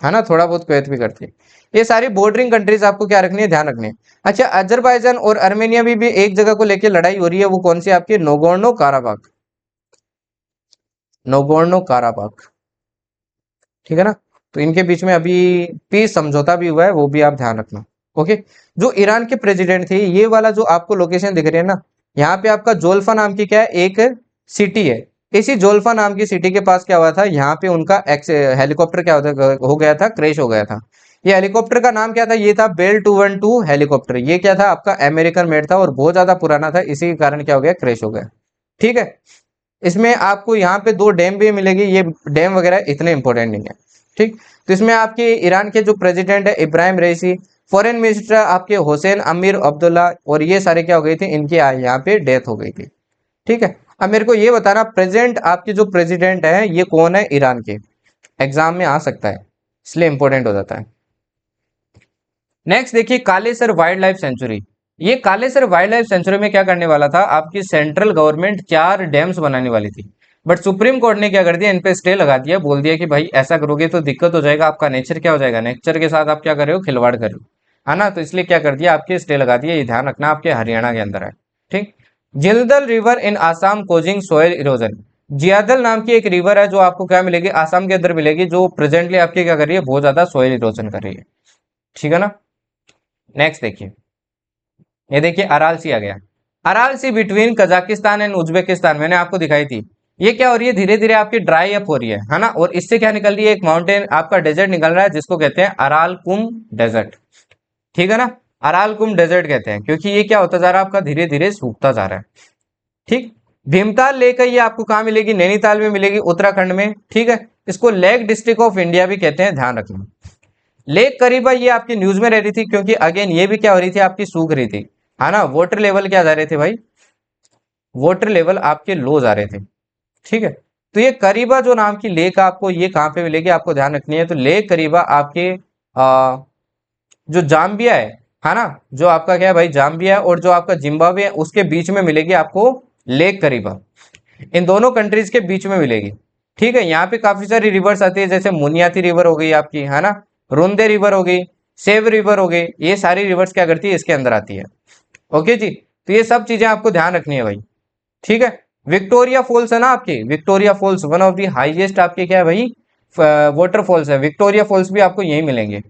है ना, थोड़ा बहुत कुवैत भी करती है। ये सारी बॉर्डरिंग कंट्रीज आपको क्या रखनी है, ध्यान रखनी है। अच्छा, अजरबैजान और अर्मेनिया भी एक जगह को लेकर लड़ाई हो रही है, वो कौन सी आपकी, नोगोर्नो काराबाख, नोगोर्नो काराबाख। ठीक है ना, तो इनके बीच में अभी पीस समझौता भी हुआ है, वो भी आप ध्यान रखना। ओके, जो ईरान के प्रेसिडेंट थे, ये वाला जो आपको लोकेशन दिख रही है ना, यहाँ पे आपका जोल्फा नाम की क्या है, एक सिटी है। इसी जोल्फा नाम की सिटी के पास क्या हुआ था, यहाँ पे उनका हेलीकॉप्टर क्या होता हो गया था, क्रैश हो गया था। ये हेलीकॉप्टर का नाम क्या था, ये था बेल 212 हेलीकॉप्टर। ये क्या था आपका, अमेरिकन मेड था और बहुत ज्यादा पुराना था, इसी के कारण क्या हो गया, क्रैश हो गया। ठीक है, इसमें आपको यहाँ पे दो डैम भी मिलेगी, ये डैम वगैरह इतने इंपॉर्टेंट नहीं है। ठीक, तो इसमें आपके ईरान के जो प्रेसिडेंट है इब्राहिम रईसी, फॉरेन मिनिस्टर आपके हुसैन अमीर अब्दुल्ला, और ये सारे क्या हो गई थी, इनकी यहाँ पे डेथ हो गई थी। ठीक है, अब मेरे को ये बताना, प्रेजेंट आपके जो प्रेसिडेंट है ये कौन है ईरान के, एग्जाम में आ सकता है, इसलिए इंपॉर्टेंट हो जाता है। नेक्स्ट देखिए, कालेसर वाइल्ड लाइफ सेंचुरी। ये कालेसर वाइल्ड लाइफ सेंचुरी में क्या करने वाला था, आपकी सेंट्रल गवर्नमेंट 4 डैम्स बनाने वाली थी, बट सुप्रीम कोर्ट ने क्या कर दिया, इन पे स्टे लगा दिया, बोल दिया कि भाई ऐसा करोगे तो दिक्कत हो जाएगा, आपका नेचर क्या हो जाएगा, नेचर के साथ आप क्या कर रहे हो, खिलवाड़ कर रहे हो, है ना। तो इसलिए क्या कर दिया, आपके स्टे लगा दिया, ये ध्यान रखना, आपके हरियाणा के अंदर है। ठीक, Jiadhal river in Assam causing soil erosion. Jiadhal नाम की एक रिवर है जो आपको क्या मिलेगी, आसाम के अंदर मिलेगी, जो प्रेजेंटली आपकी क्या कर रही है, बहुत ज्यादा सोयल इरोजन कर रही है। ठीक है ना। नेक्स्ट देखिए, ये देखिए अराल सी आ गया। Aral Sea between Kazakhstan and Uzbekistan, मैंने आपको दिखाई थी। ये क्या हो रही है, धीरे धीरे आपकी ड्राई अप हो रही है ना, और इससे क्या निकल रही है, एक माउंटेन आपका डेजर्ट निकल रहा है जिसको कहते हैं अराल कुम डेजर्ट। ठीक है ना। अराल कुम डेजर्ट कहते हैं क्योंकि ये क्या होता जा रहा है, आपका धीरे धीरे सूखता जा रहा है। ठीक। भीमताल लेक है, ये आपको कहाँ मिलेगी, नैनीताल में मिलेगी, उत्तराखंड में। ठीक है। इसको लेक डिस्ट्रिक्ट ऑफ इंडिया भी कहते हैं, ध्यान रखना। लेक करीबा ये आपकी न्यूज में रह रही थी क्योंकि अगेन ये भी क्या हो रही थी, आपकी सूख रही थी, है ना। वाटर लेवल क्या जा रहे थे भाई, वाटर लेवल आपके लो जा रहे थे। ठीक है। तो ये करीबा जो नाम की लेक आपको ये कहाँ पे मिलेगी, आपको ध्यान रखनी है। तो लेक करीबा आपके जो जाम्बिया है ना, जो आपका क्या है भाई, जाम्बिया और जो आपका जिम्बाब्वे है उसके बीच में मिलेगी आपको लेक करीबा। इन दोनों कंट्रीज के बीच में मिलेगी। ठीक है। यहाँ पे काफी सारी रिवर्स आती है, जैसे मुनियाती रिवर हो गई आपकी, है ना, रुंदे रिवर हो गई, सेव रिवर हो गई, ये सारी रिवर्स क्या करती है, इसके अंदर आती है। ओके जी। तो ये सब चीजें आपको ध्यान रखनी है भाई। ठीक है। विक्टोरिया फॉल्स है ना आपकी, Victoria Falls one of the highest आपके क्या है भाई, वाटरफॉल्स है। विक्टोरिया फॉल्स भी आपको यही मिलेंगे।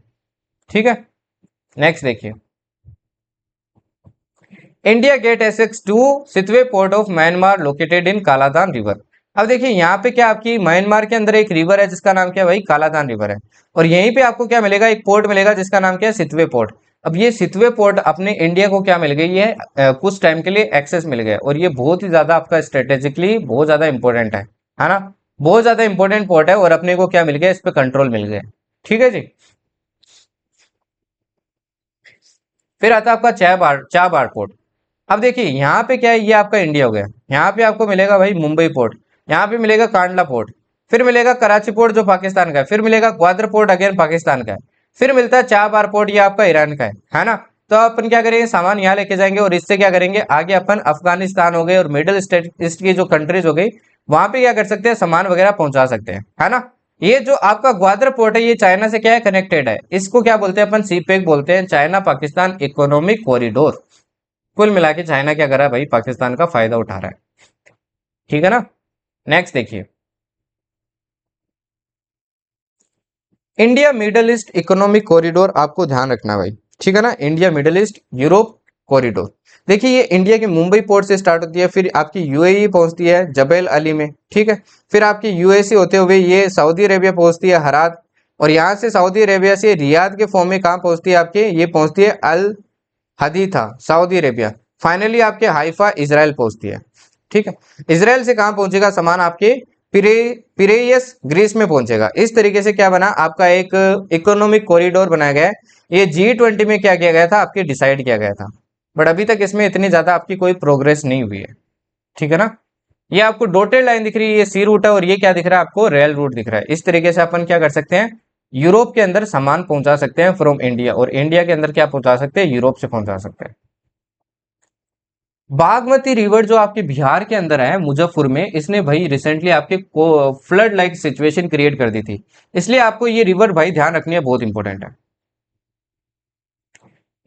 ठीक है। नेक्स्ट देखिए, India get access to Sittwe port of Myanmar located in Kaladan river. अब देखिए यहाँ पे क्या आपकी म्यांमार के अंदर एक रिवर है जिसका नाम क्या है भाई, कालादान रिवर है। और यहीं पे आपको क्या मिलेगा, एक पोर्ट मिलेगा जिसका नाम क्या है, सितवे पोर्ट। अब ये सितवे पोर्ट अपने इंडिया को क्या मिल गई है, कुछ टाइम के लिए एक्सेस मिल गया, और ये बहुत ही ज्यादा आपका स्ट्रेटेजिकली बहुत ज्यादा इंपॉर्टेंट है ना। बहुत ज्यादा इंपॉर्टेंट पोर्ट है और अपने को क्या मिल गया, इस पे कंट्रोल मिल गया। ठीक है जी। फिर आता है आपका चाबार पोर्ट। अब देखिए यहाँ पे क्या है, ये आपका इंडिया हो गया। यहाँ पे आपको मिलेगा भाई मुंबई पोर्ट, यहाँ पे मिलेगा कांडला पोर्ट, फिर मिलेगा कराची पोर्ट जो पाकिस्तान का है, फिर मिलेगा ग्वादर पोर्ट अगेन पाकिस्तान का है, फिर मिलता है चाबार पोर्ट, ये आपका ईरान का है ना। तो अपन क्या करेंगे, सामान यहाँ लेके जाएंगे और इससे क्या करेंगे, आगे अपन अफगानिस्तान हो गए और मिडिल स्टेट ईस्ट की जो कंट्रीज हो गई, वहां पे क्या कर सकते हैं, सामान वगैरह पहुंचा सकते हैं, है ना। ये जो आपका ग्वादर पोर्ट है, ये चाइना से क्या है, कनेक्टेड है। इसको क्या बोलते हैं अपन, सीपेक बोलते हैं, चाइना पाकिस्तान इकोनॉमिक कॉरिडोर। कुल मिला के चाइना क्या कर रहा है भाई, पाकिस्तान का फायदा उठा रहा है। ठीक है ना। नेक्स्ट देखिए, India middle east economic corridor, आपको ध्यान रखना भाई। ठीक है ना, India middle east Europe corridor. देखिए ये इंडिया के मुंबई पोर्ट से स्टार्ट होती है, फिर आपकी यूएई पहुंचती है जबेल अली में। ठीक है। फिर आपकी यूएसी होते हुए ये सऊदी अरेबिया पहुंचती है हरात, और यहाँ से सऊदी अरेबिया से रियाद के फॉर्म में कहाँ पहुंचती है आपके, ये पहुंचती है अल हदीथा सऊदी अरेबिया। फाइनली आपके हाइफा इजराइल पहुंचती है। ठीक है। इजराइल से कहां पहुंचेगा सामान, आपके पिरेयस ग्रीस में पहुंचेगा। इस तरीके से क्या बना, आपका एक इकोनॉमिक कॉरिडोर बनाया गया है। ये G20 में क्या किया गया था, आपके डिसाइड किया गया था, बट अभी तक इसमें इतनी ज्यादा आपकी कोई प्रोग्रेस नहीं हुई है। ठीक है ना। ये आपको डॉटेड लाइन दिख रही है, ये सी रूट है, और ये क्या दिख रहा है आपको, रेल रूट दिख रहा है। इस तरीके से अपन क्या कर सकते हैं, यूरोप के अंदर सामान पहुंचा सकते हैं फ्रॉम इंडिया, और इंडिया के अंदर क्या पहुंचा सकते हैं, यूरोप से पहुंचा सकते हैं। बागमती रिवर जो आपके बिहार के अंदर है मुजफ्फर में, इसने भाई रिसेंटली आपके फ्लड लाइक सिचुएशन क्रिएट कर दी थी, इसलिए आपको ये रिवर भाई ध्यान रखनी है, बहुत इंपॉर्टेंट है।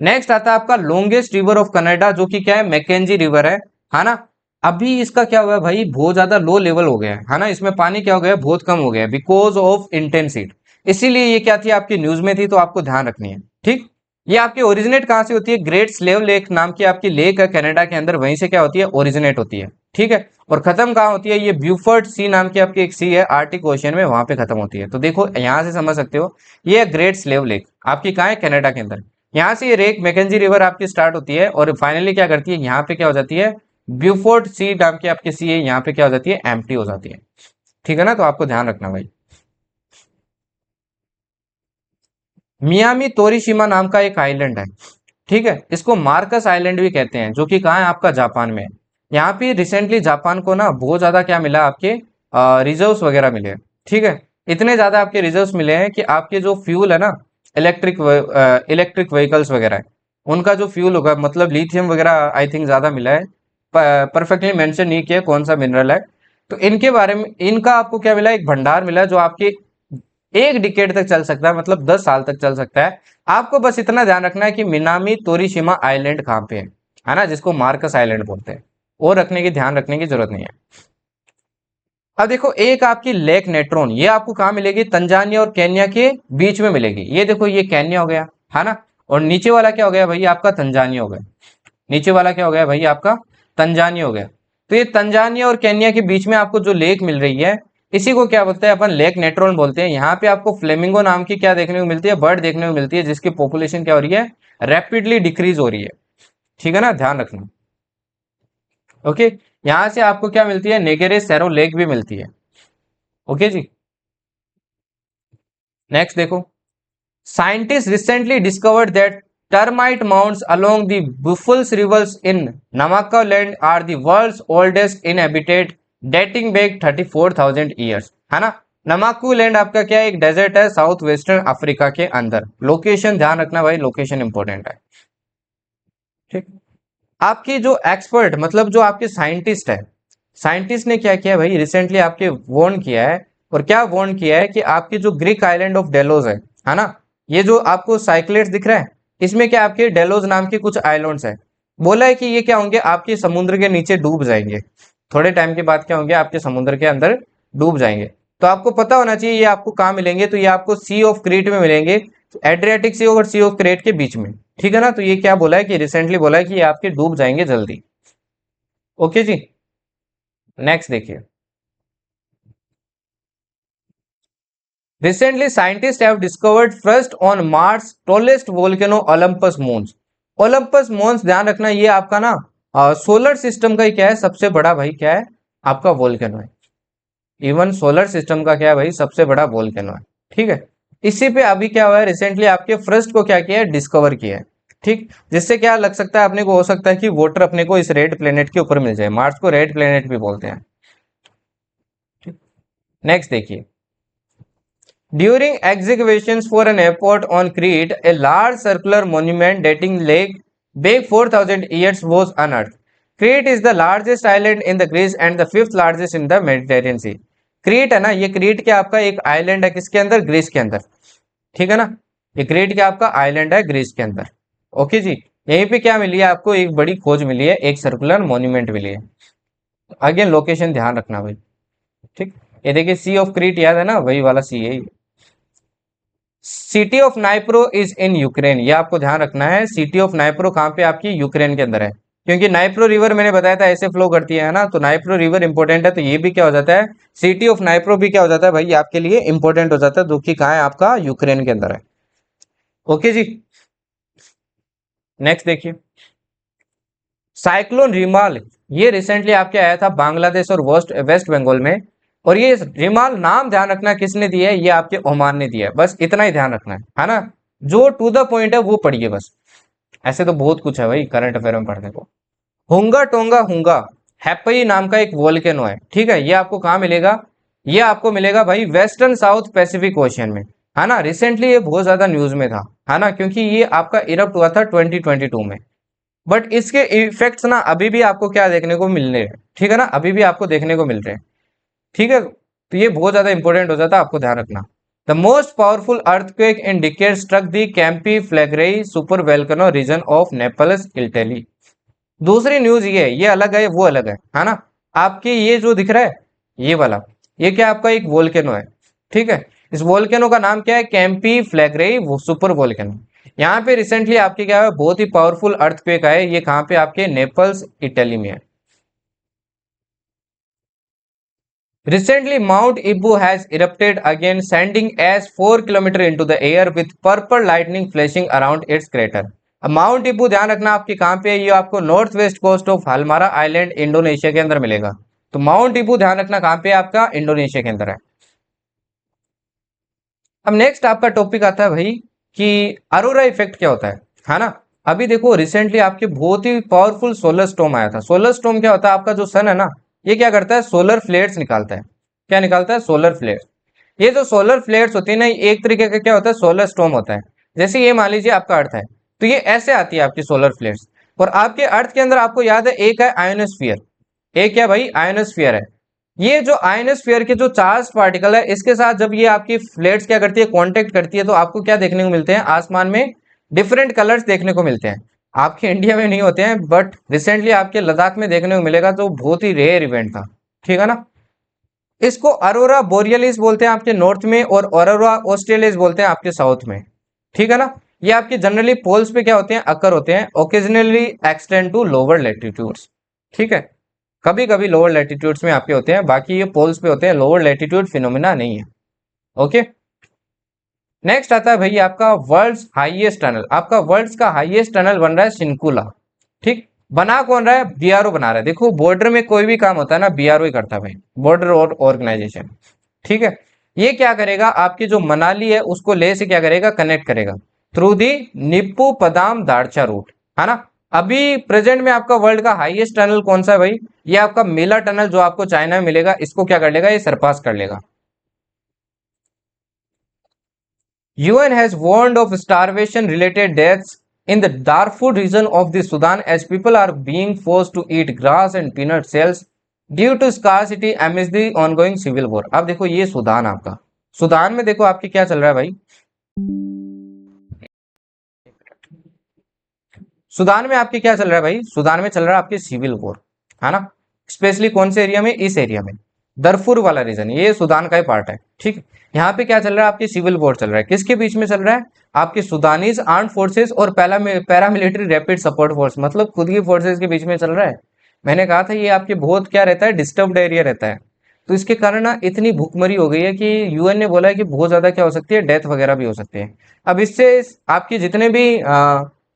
नेक्स्ट आता है आपका लॉन्गेस्ट रिवर ऑफ कनाडा, जो कि क्या है, मैकेंजी रिवर है ना। अभी इसका क्या हुआ है भाई, बहुत ज्यादा लो लेवल हो गया है ना, इसमें पानी क्या हो गया, बहुत कम हो गया है बिकॉज ऑफ इंटेंस हीट। इसीलिए ये क्या थी, आपकी न्यूज में थी, तो आपको ध्यान रखनी है। ठीक। ये आपकी ओरिजिनेट कहां से होती है, ग्रेट स्लेव लेक नाम की आपकी लेक है कनाडा के अंदर, वहीं से क्या होती है, ओरिजिनेट होती है। ठीक है। और खत्म कहां होती है, ये ब्यूफर्ट सी नाम की आपकी एक सी है आर्टिक ओशन में, वहां पे खत्म होती है। तो देखो यहां से समझ सकते हो, ये ग्रेट स्लेव लेक आपकी कहाँ है, कनाडा के अंदर। यहाँ से ये रेक मैकेंजी रिवर आपकी स्टार्ट होती है और फाइनली क्या करती है, यहाँ पे क्या हो जाती है, ब्यूफोर्ट सी नाम की आपकी सी है, यहाँ पे क्या हो जाती है, एम्प्टी हो जाती है। ठीक है ना। तो आपको ध्यान रखना भाई। मियामी तोरिशिमा नाम का एक आइलैंड है। ठीक है। इसको मार्कस आइलैंड भी कहते हैं, जो कि कहाँ है, आपका जापान में है। यहाँ पे रिसेंटली जापान को ना बहुत ज्यादा क्या मिला, आपके रिजर्व्स वगैरह मिले हैं। ठीक है। इतने ज्यादा आपके रिजर्व्स मिले हैं कि आपके जो फ्यूल है ना, इलेक्ट्रिक इलेक्ट्रिक व्हीकल्स वगैरह है, उनका जो फ्यूल होगा, मतलब लिथियम वगैरह आई थिंक ज्यादा मिला है। परफेक्टली मेंशन नहीं किया कौन सा मिनरल है। तो इनके बारे में, इनका आपको क्या मिला, एक भंडार मिला है जो आपके एक डिकेड तक चल सकता है, मतलब 10 साल तक चल सकता है। आपको बस इतना ध्यान रखना है कि मिनामी तोरिशिमा आइलैंड कहाँ पे है ना, जिसको मार्कस आइलैंड बोलते हैं। और रखने की ध्यान रखने की जरूरत नहीं है। अब देखो एक आपकी लेक नेट्रॉन, ये आपको कहाँ मिलेगी, तंजानिया और केन्या के बीच में मिलेगी। ये देखो ये केन्या हो गया, है ना, और नीचे वाला क्या हो गया भाई आपका तंजानिया हो गया। नीचे वाला क्या हो गया भाई आपका तंजानिया हो गया। तो ये तंजानिया और केन्या के बीच में आपको जो लेक मिल रही है, इसी को क्या बोलते हैं अपन, लेक नेट्रॉन बोलते हैं। यहाँ पे आपको फ्लेमिंगो नाम की क्या देखने को मिलती है, बर्ड देखने को मिलती है, जिसकी पॉपुलेशन क्या हो रही है, रैपिडली डिक्रीज हो रही है। ठीक है ना, ध्यान रखना। ओके, यहाँ से आपको क्या मिलती है, नेगेरे सैरो लेक भी मिलती है। ओके जी, नेक्स्ट देखो, scientists recently discovered that termite mounds along the Buffalo's rivers in Namaqualand are the world's oldest inhabited, dating back 34,000 years, है ना। नमाकू लैंड आपका क्या है, एक डेजर्ट है साउथ वेस्टर्न अफ्रीका के अंदर। लोकेशन ध्यान रखना भाई, लोकेशन इंपॉर्टेंट है। ठीक, आपकी जो एक्सपर्ट मतलब जो आपके साइंटिस्ट है, साइंटिस्ट ने क्या किया भाई, रिसेंटली आपके वार्न किया है। और क्या वार्न किया है कि आपकी जो ग्रीक आइलैंड ऑफ डेलोस है ना, ये जो आपको साइक्लेट्स दिख रहा है, इसमें क्या आपके डेलोस नाम के कुछ आइलैंड्स है। बोला है कि ये क्या होंगे, आपके समुद्र के नीचे डूब जाएंगे। थोड़े टाइम के बाद क्या होंगे, आपके समुद्र के अंदर डूब जाएंगे। तो आपको पता होना चाहिए ये आपको कहाँ मिलेंगे, तो ये आपको सी ऑफ क्रीट में मिलेंगे, एड्रियाटिक सी और सी ऑफ क्रीट के बीच में। ठीक है ना, तो ये क्या बोला है कि रिसेंटली बोला है कि ये आपके डूब जाएंगे जल्दी। ओके जी, नेक्स्ट देखिए, recently scientists have discovered first on Mars tallest volcano Olympus Mons। Olympus Mons ध्यान रखना, ये आपका ना सोलर सिस्टम का ही क्या है, सबसे बड़ा भाई क्या है आपका वोल्केनो है। इवन सोलर सिस्टम का क्या है भाई, सबसे बड़ा वोल्केनो है। ठीक है, इसी पे अभी क्या हुआ है, रिसेंटली आपके फर्स्ट को क्या किया है, डिस्कवर किया है। ठीक, जिससे क्या लग सकता है अपने को, हो सकता है कि वाटर अपने को इस रेड प्लेनेट के ऊपर मिल जाए। मार्स को रेड प्लेनेट भी बोलते हैं। नेक्स्ट देखिए, during excavations for an airport on Crete, a large circular monument dating back 4,000 years was unearthed. Crete is the largest island in the Greece and the fifth largest in the Mediterranean Sea. क्रीट है ना, ये क्रीट क्या आपका एक island है, किसके अंदर, Greece के अंदर। ठीक है ना, ये क्रीट क्या आपका आइलैंड है ग्रीस के अंदर। ओके जी, यहीं पे क्या मिली है आपको, एक बड़ी खोज मिली है, एक सर्कुलर मॉन्यूमेंट मिली है। अगेन लोकेशन ध्यान रखना भाई। ठीक, ये देखिए सी ऑफ क्रीट याद है ना, वही वाला सी है। City of Dnipro is in Ukraine, ये आपको ध्यान रखना है। सिटी ऑफ नाइप्रो कहाँ पे आपकी, यूक्रेन के अंदर है। क्योंकि नाइप्रो रिवर मैंने बताया था ऐसे फ्लो करती है ना, तो नाइप्रो रिवर इंपॉर्टेंट है, तो ये भी क्या हो जाता है, सिटी ऑफ नाइप्रो भी क्या हो जाता है भाई आपके लिए इंपॉर्टेंट हो जाता है, जो कि कहाँ है आपका, यूक्रेन के अंदर है। ओके जी, नेक्स्ट देखिए, साइक्लोन रिमाल, ये रिसेंटली आपके आया था बांग्लादेश और वेस्ट बंगाल में। और ये रिमाल नाम ध्यान रखना किसने दिया है, ये आपके ओमान ने दिया है, बस इतना ही ध्यान रखना है ना। जो टू द पॉइंट है वो पढ़िए बस, ऐसे तो बहुत कुछ है भाई करंट अफेयर में पढ़ने को। हुंगा टोंगा हुंगा हैप्पी नाम का एक वोल्केनो है। ठीक है, ये आपको कहाँ मिलेगा, ये आपको मिलेगा भाई वेस्टर्न साउथ पैसिफिक ओशियन में, है ना। रिसेंटली ये बहुत ज्यादा न्यूज में था, है ना, क्योंकि ये आपका इरप्ट हुआ था 2022 में। बट इसके इफेक्ट्स ना अभी भी आपको क्या देखने को मिल रहे हैं। ठीक है ना, अभी भी आपको देखने को मिल रहे हैं। ठीक है, तो ये बहुत ज्यादा इंपॉर्टेंट हो जाता है, आपको ध्यान रखना। The most powerful earthquake in decade struck the Campi Flegrei super volcano region of Naples Italy. दूसरी न्यूज ये है, ये अलग है वो अलग है ना। आपके ये जो दिख रहा है ये वाला, ये क्या आपका एक वोल्केनो है। ठीक है, इस वोल्केनो का नाम क्या है, कैंपी फ्लैग्रेई सुपर वोल्केनो। यहाँ पे रिसेंटली आपके क्या है, बहुत ही पावरफुल अर्थक्वेक आए, ये कहाँ पे आपके नेपल्स इटली में है। Recently, Mount Ibu has erupted again, sending ash 4 kilometers into the air with purple lightning flashing around its crater. अब माउंट इबू ध्यान रखना आपके कहाँ पे है, ये आपको north west coast of Halmahera island Indonesia के अंदर मिलेगा। तो माउंट इबू ध्यान रखना कहाँ पे आपका, इंडोनेशिया के अंदर है। अब नेक्स्ट आपका टॉपिक आता है भाई कि अरोरा इफेक्ट क्या होता है ना। अभी देखो रिसेंटली आपके बहुत ही पावरफुल सोलर स्टॉर्म आया था। सोलर स्टॉर्म क्या होता है, आपका जो सन है ना, ये क्या करता है, सोलर फ्लेयर्स निकालता है। क्या निकालता है, सोलर फ्लेयर्स। ये जो सोलर फ्लेयर्स होती है ना, एक तरीके का क्या होता है, सोलर स्टॉर्म होता है। जैसे ये मान लीजिए आपका अर्थ है, तो ये ऐसे आती है आपकी सोलर फ्लेयर्स। और आपके अर्थ के अंदर आपको याद है एक है आयोनोस्फीयर, एक क्या भाई आयोनोस्फीयर है। ये जो आयनोस्फीयर के जो चार्ज पार्टिकल है, इसके साथ जब ये आपकी फ्लेट्स क्या करती है, कांटेक्ट करती है, तो आपको क्या देखने को मिलते हैं, आसमान में डिफरेंट कलर्स देखने को मिलते हैं। आपके इंडिया में नहीं होते हैं, बट रिसेंटली आपके लद्दाख में देखने को मिलेगा, तो बहुत ही रेयर इवेंट था। ठीक है ना। इसको अरोरा बोरियलिस बोलते हैं आपके नॉर्थ में, और अरोरा ऑस्ट्रेलिस बोलते हैं आपके साउथ में। ठीक है ना। ये आपके जनरली पोल्स पे क्या होते हैं, अकर होते हैं, occasionally extend to lower latitudes. ठीक है। कभी कभी लोअर लेटीट्यूड्स में आपके होते हैं, बाकी ये पोल्स पे होते हैं, लोअर लेटीट्यूड फिनोमिना नहीं है। ओके। नेक्स्ट आता है भैया आपका वर्ल्ड्स हाईएस्ट टनल। आपका वर्ल्ड्स का हाईएस्ट टनल बन रहा है सिंकुला। ठीक। बना कौन रहा है, बीआरओ बना रहा है। देखो बॉर्डर में कोई भी काम होता है ना, बीआरओ ही करता है भाई, बॉर्डर और ऑर्गेनाइजेशन। ठीक है। ये क्या करेगा, आपकी जो मनाली है उसको ले से क्या करेगा, कनेक्ट करेगा through the Nimmu Padam Darcha route, है ना। अभी प्रेजेंट में आपका वर्ल्ड का हाईएस्ट टनल कौन सा है भाई, ये आपका मेला टनल जो आपको चाइना में मिलेगा, इसको क्या कर लेगा, ये सरपास कर लेगा। UN has warned of starvation-related deaths in the Darfur region of the Sudan as people are being forced to eat grass and peanut shells due to scarcity amidst the ongoing civil war। अब देखो ये Sudan आपका, Sudan में देखो आपके क्या चल रहा है भाई, सूडान में आपके क्या चल रहा है भाई, सूडान में चल रहा है आपके सिविल वॉर, है ना। स्पेशली कौन से एरिया में, इस एरिया में, दरफुर वाला रीजन, ये सूडान का ही पार्ट है। ठीक है। यहाँ पे क्या चल रहा है, आपके सिविल वॉर चल रहा है, किसके बीच में चल रहा है, आपके सुदानीज आर्म फोर्सेस और पैरामिलिट्री रैपिड सपोर्ट फोर्स, मतलब खुद की फोर्सेस के बीच में चल रहा है। मैंने कहा था ये आपके बहुत क्या रहता है, डिस्टर्ब्ड एरिया रहता है। तो इसके कारण ना इतनी भूखमरी हो गई है कि यूएन ने बोला है कि बहुत ज्यादा क्या हो सकती है, डेथ वगैरह भी हो सकती है। अब इससे आपके जितने भी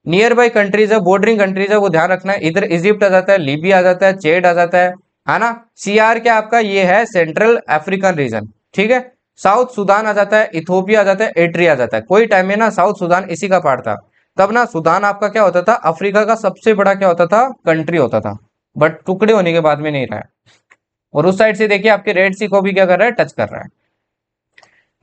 नियर बाई कंट्रीज है, बॉर्डरिंग कंट्रीज है, वो ध्यान रखना है। इधर इजिप्ट आ जाता है, लीबिया आ जाता है, चेड आ जाता है ना। सीआर क्या आपका ये है, सेंट्रल अफ्रीकन रीजन। ठीक है। साउथ सुदान आ जाता है, इथोपिया आ जाता है, एट्रिया आ जाता है। कोई टाइम में ना साउथ सुदान इसी का पार्ट था। तब ना सुदान आपका क्या होता था, अफ्रीका का सबसे बड़ा क्या होता था, कंट्री होता था। बट टुकड़े होने के बाद में नहीं रहा है। और उस साइड से देखिए आपके रेड सी को भी क्या कर रहा है, टच कर रहा है।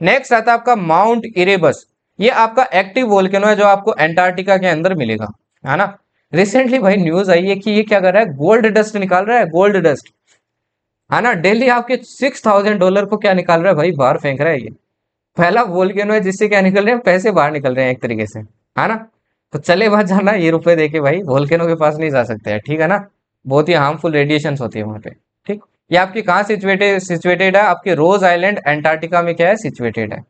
नेक्स्ट आता है आपका माउंट इरेबस। ये आपका एक्टिव वोल्केनो है जो आपको एंटार्क्टिका के अंदर मिलेगा, है ना। रिसेंटली भाई न्यूज आई है कि ये क्या कर रहा है, गोल्ड डस्ट निकाल रहा है, गोल्ड डस्ट, है ना। डेली आपके $6,000 को क्या निकाल रहा है भाई, बाहर फेंक रहा है ये। पहला वोल्केनो है जिससे क्या निकल रहे हैं, पैसे बाहर निकल रहे हैं एक तरीके से, है ना। तो चले बात जाना, ये रुपए देके भाई वोल्केनो के पास नहीं जा सकते हैं। ठीक है ना। बहुत ही हार्मफुल रेडिएशन होती है वहां पे। ठीक। ये आपकी कहाँ सिचुएटेड है, आपके रोज आइलैंड एंटार्क्टिका में क्या है, सिचुएटेड है।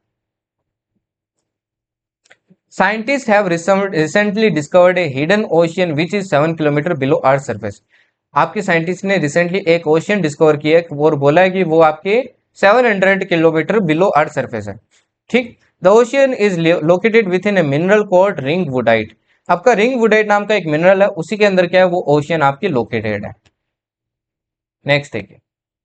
Scientists have recently discovered a hidden ocean which is 7 kilometre below Earth surface। आपके साइंटिस्ट ने रिसेंटली एक ओशियन डिस्कवर किया है और बोला है कि वो आपके 700 किलोमीटर बिलो अर्थ सरफेस है। ठीक। The ocean is located within a mineral called ringwoodite. आपका रिंग वुडाइट नाम का एक मिनरल है, उसी के अंदर क्या है, वो ओशियन आपकी लोकेटेड है। नेक्स्ट देखिए,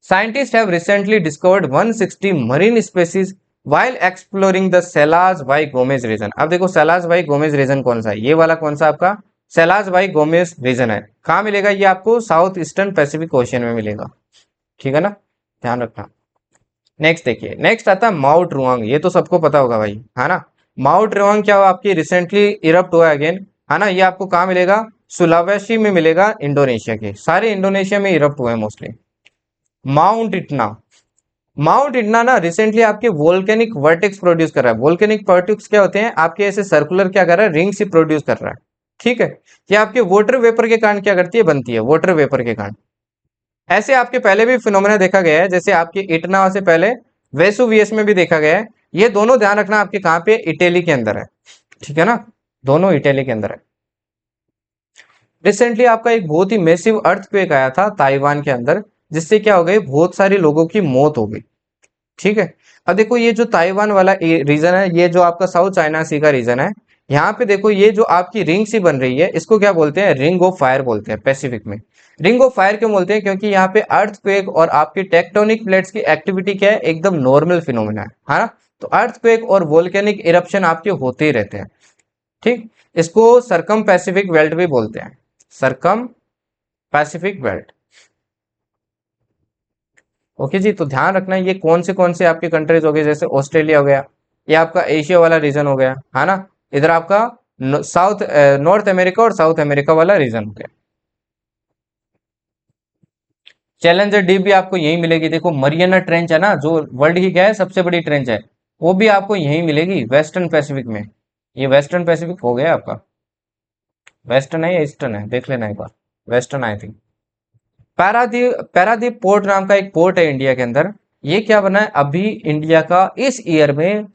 scientist have recently discovered 160 marine species while exploring the Salas y Gomez region. अब देखो सेलाज बाई गोमेज रीजन कौन सा है, ये वाला कौन सा आपका सेलाज बाई गोमेज रीजन है। कहाँ मिलेगा ये आपको, साउथ ईस्टर्न पैसिफिक ओशियन में मिलेगा। ठीक है ना, ध्यान रखना। नेक्स्ट देखिए, नेक्स्ट आता है माउंट रुआंग। ये तो सबको पता होगा भाई, है ना। माउंट रुआंग क्या हुआ आपकी, रिसेंटली इरप्ट हुआ अगेन, है ना। ये आपको कहाँ मिलेगा, सुलावेशी में मिलेगा, इंडोनेशिया के, सारे इंडोनेशिया में इरप्ट हुए मोस्टली। माउंट इटना, माउंट इटना ना रिसेंटली आपके वोल्केनिक वर्टेक्स प्रोड्यूस कर रहा है। वोल्केनिक वर्टेक्स क्या होते हैं, आपके ऐसे सर्कुलर क्या कर रहा है, रिंग से प्रोड्यूस कर रहा है। ठीक है। ये आपके वाटर वेपर के कारण क्या करती है, बनती है, वाटर वेपर के कारण। ऐसे आपके पहले भी फिनोमेना देखा गया है, जैसे आपके इटना से पहले वेसुवियस में भी देखा गया है। ये दोनों ध्यान रखना आपके कहाँ पे, इटली के अंदर है। ठीक है ना, दोनों इटली के अंदर है। रिसेंटली आपका एक बहुत ही मैसिव अर्थक्वेक आया था ताइवान के अंदर, जिससे क्या हो गई, बहुत सारे लोगों की मौत हो गई। ठीक है। अब देखो ये जो ताइवान वाला रीजन है, ये जो आपका साउथ चाइना सी का रीजन है, यहाँ पे देखो ये जो आपकी रिंग सी बन रही है, इसको क्या बोलते हैं, रिंग ऑफ फायर बोलते हैं पैसिफिक में। रिंग ऑफ फायर क्यों बोलते हैं, क्योंकि यहाँ पे अर्थक्वेक और आपके टेक्टोनिक प्लेट्स की एक्टिविटी क्या है, एकदम नॉर्मल फिनोमेना है ना। तो अर्थक्वेक और वोल्केनिक इरप्शन आपके होते ही रहते हैं। ठीक। इसको सरकम पैसिफिक बेल्ट भी बोलते हैं, सरकम पैसिफिक बेल्ट। ओके जी, तो ध्यान रखना ये कौन से आपके कंट्रीज हो गए, जैसे ऑस्ट्रेलिया हो गया, ये आपका एशिया वाला रीजन हो गया, है ना। इधर आपका साउथ नॉर्थ अमेरिका और साउथ अमेरिका वाला रीजन हो गया। चैलेंजर डीप भी आपको यही मिलेगी। देखो मरियाना ट्रेंच है ना, जो वर्ल्ड की क्या है, सबसे बड़ी ट्रेंच है, वो भी आपको यही मिलेगी वेस्टर्न पैसिफिक में। ये वेस्टर्न पैसिफिक हो गया आपका। वेस्टर्न है या ईस्टर्न है, देख लेना एक बार। Western I think. Paradip Paradip port नाम का एक पोर्ट है इंडिया के अंदर। ये क्या बना है अभी इंडिया का इस ईयर में,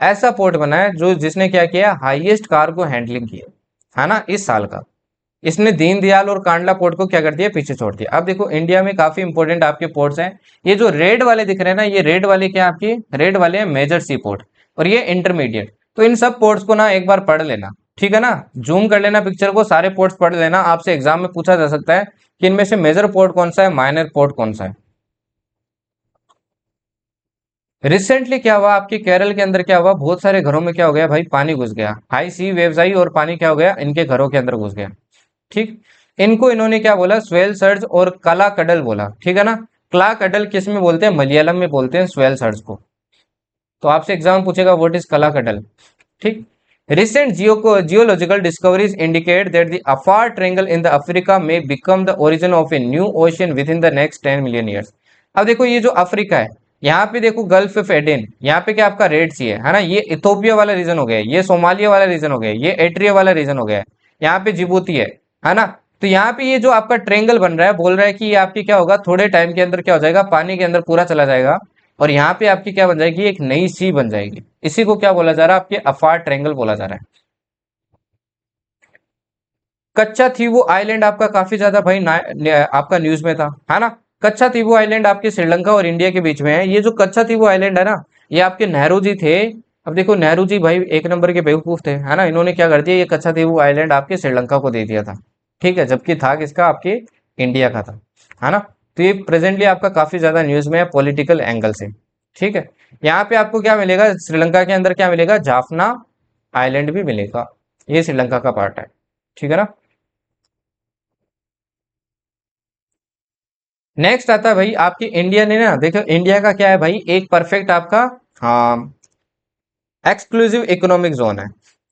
ऐसा पोर्ट बना है जो जिसने क्या किया, हाईएस्ट कार्गो हैंडलिंग की है ना इस साल का। इसने दीनदयाल और कांडला पोर्ट को क्या कर दिया, पीछे छोड़ दिया। अब देखो इंडिया में काफी इंपोर्टेंट आपके पोर्ट्स हैं। ये जो रेड वाले दिख रहे हैं ना, ये रेड वाले क्या आपके, रेड वाले हैं मेजर सी पोर्ट, और ये इंटरमीडिएट। तो इन सब पोर्ट्स को ना एक बार पढ़ लेना, ठीक है ना। जूम कर लेना पिक्चर को, सारे पोर्ट्स पढ़ लेना। आपसे एग्जाम में पूछा जा सकता है कि इनमें से मेजर पोर्ट कौन सा है, माइनर पोर्ट कौन सा है। रिसेंटली क्या हुआ आपके केरल के अंदर, क्या हुआ, बहुत सारे घरों में क्या हो गया भाई, पानी घुस गया। हाई सी वेव्स आई और पानी क्या हो गया, इनके घरों के अंदर घुस गया। ठीक। इनको इन्होंने क्या बोला, स्वेल सर्ज और कला कडल बोला, ठीक है ना। कला कडल किस में बोलते हैं, मलयालम में बोलते हैं स्वेल सर्ज को। तो आपसे एग्जाम पूछेगा व्हाट इज कला कडल। ठीक। Recent geological discoveries indicate that the Afar Triangle in the Africa may become the origin of a new ocean within the next 10 million years। अब देखो ये जो अफ्रीका है, यहाँ पे देखो गल्फ ऑफ एडेन, यहाँ पे क्या आपका रेड सी है ना, ये इथोपिया वाला रीजन हो गया, ये सोमालिया वाला रीजन हो गया, ये एट्रिया वाला रीजन हो गया, यहाँ पे जिबूती है ना। तो यहाँ पे ये जो आपका ट्रेंगल बन रहा है, बोल रहा है कि ये आपकी क्या होगा, थोड़े टाइम के अंदर क्या हो जाएगा, पानी के अंदर पूरा चला जाएगा, और यहाँ पे आपकी क्या बन जाएगी, एक नई सी बन जाएगी। इसी को क्या बोला जा रहा है, आपके अफार ट्रेंगल बोला जा रहा है। कच्चा थीवू आइलैंड आपका काफी ज्यादा भाई आपका न्यूज में था, है ना। कच्चा थीवू आइलैंड आपके श्रीलंका और इंडिया के बीच में है। ये जो कच्चा थीवू आइलैंड है ना, ये आपके नेहरू जी थे। अब देखो नेहरू जी भाई एक नंबर के बेवकूफ थे, है ना। इन्होंने क्या कर दिया, ये कच्चा थीवू आइलैंड आपके श्रीलंका को दे दिया था, ठीक है, जबकि था किसका, आपके इंडिया का था, है ना। तो ये प्रेजेंटली आपका काफी ज्यादा न्यूज में है पॉलिटिकल एंगल से, ठीक है। यहाँ पे आपको क्या मिलेगा, श्रीलंका के अंदर क्या मिलेगा, जाफना आइलैंड भी मिलेगा, ये श्रीलंका का पार्ट है, ठीक है ना। नेक्स्ट आता है भाई आपकी इंडिया ने ना, देखो इंडिया का क्या है भाई, एक परफेक्ट आपका एक्सक्लूसिव इकोनॉमिक जोन है।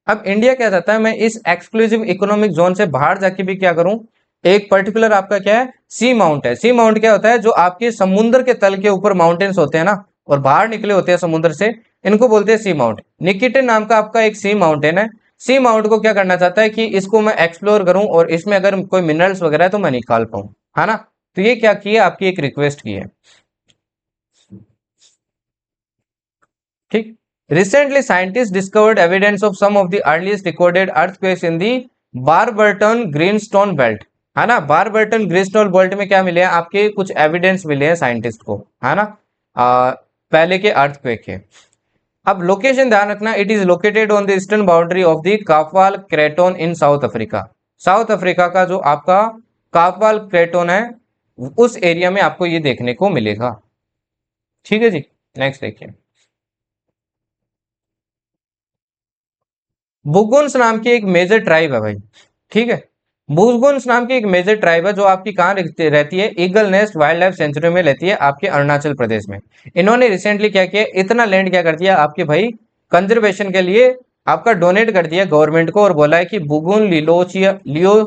अब इंडिया क्या चाहता है, मैं इस एक्सक्लूसिव इकोनॉमिक जोन से बाहर जाके भी क्या करूं, एक पर्टिकुलर आपका क्या है, सी माउंट है। सी माउंट क्या होता है, जो आपके समुद्र के तल के ऊपर माउंटेन्स होते हैं ना, और बाहर निकले होते हैं समुद्र से, इनको बोलते हैं सी माउंट। निकिटिन नाम का आपका एक सी माउंटेन है। सी माउंट को क्या करना चाहता है कि इसको मैं एक्सप्लोर करूं, और इसमें अगर कोई मिनरल्स वगैरह है तो मैं निकाल पाऊं, है ना। तो ये क्या किया, आपकी एक रिक्वेस्ट की है, ठीक। Recently scientist discovered evidence of some of the earliest recorded earthquakes in the Barberton greenstone belt, है ना। बारबर्टन ग्रीनस्टोन बेल्ट में क्या मिले हैं, आपके कुछ एविडेंस मिले हैं साइंटिस्ट को, है ना, पहले के अर्थक्वेक के। अब लोकेशन ध्यान रखना, it is located on the eastern boundary of the Kaapvaal craton in South Africa. South Africa का जो आपका काफवाल क्रेटोन है, उस एरिया में आपको ये देखने को मिलेगा, ठीक है जी। नेक्स्ट देखिए, बुगुन्स नाम की एक मेजर ट्राइब है भाई, ठीक है। बुगुन्स नाम की एक मेजर ट्राइब है जो आपकी कहाँ रहती है, eagle nest wild life sanctuary में रहती है, आपके अरुणाचल प्रदेश में। इन्होंने रिसेंटली क्या किया, इतना लैंड क्या कर दिया आपके भाई, कंजर्वेशन के लिए आपका डोनेट कर दिया गवर्नमेंट को, और बोला है कि बुगुन लिलोचिया लियो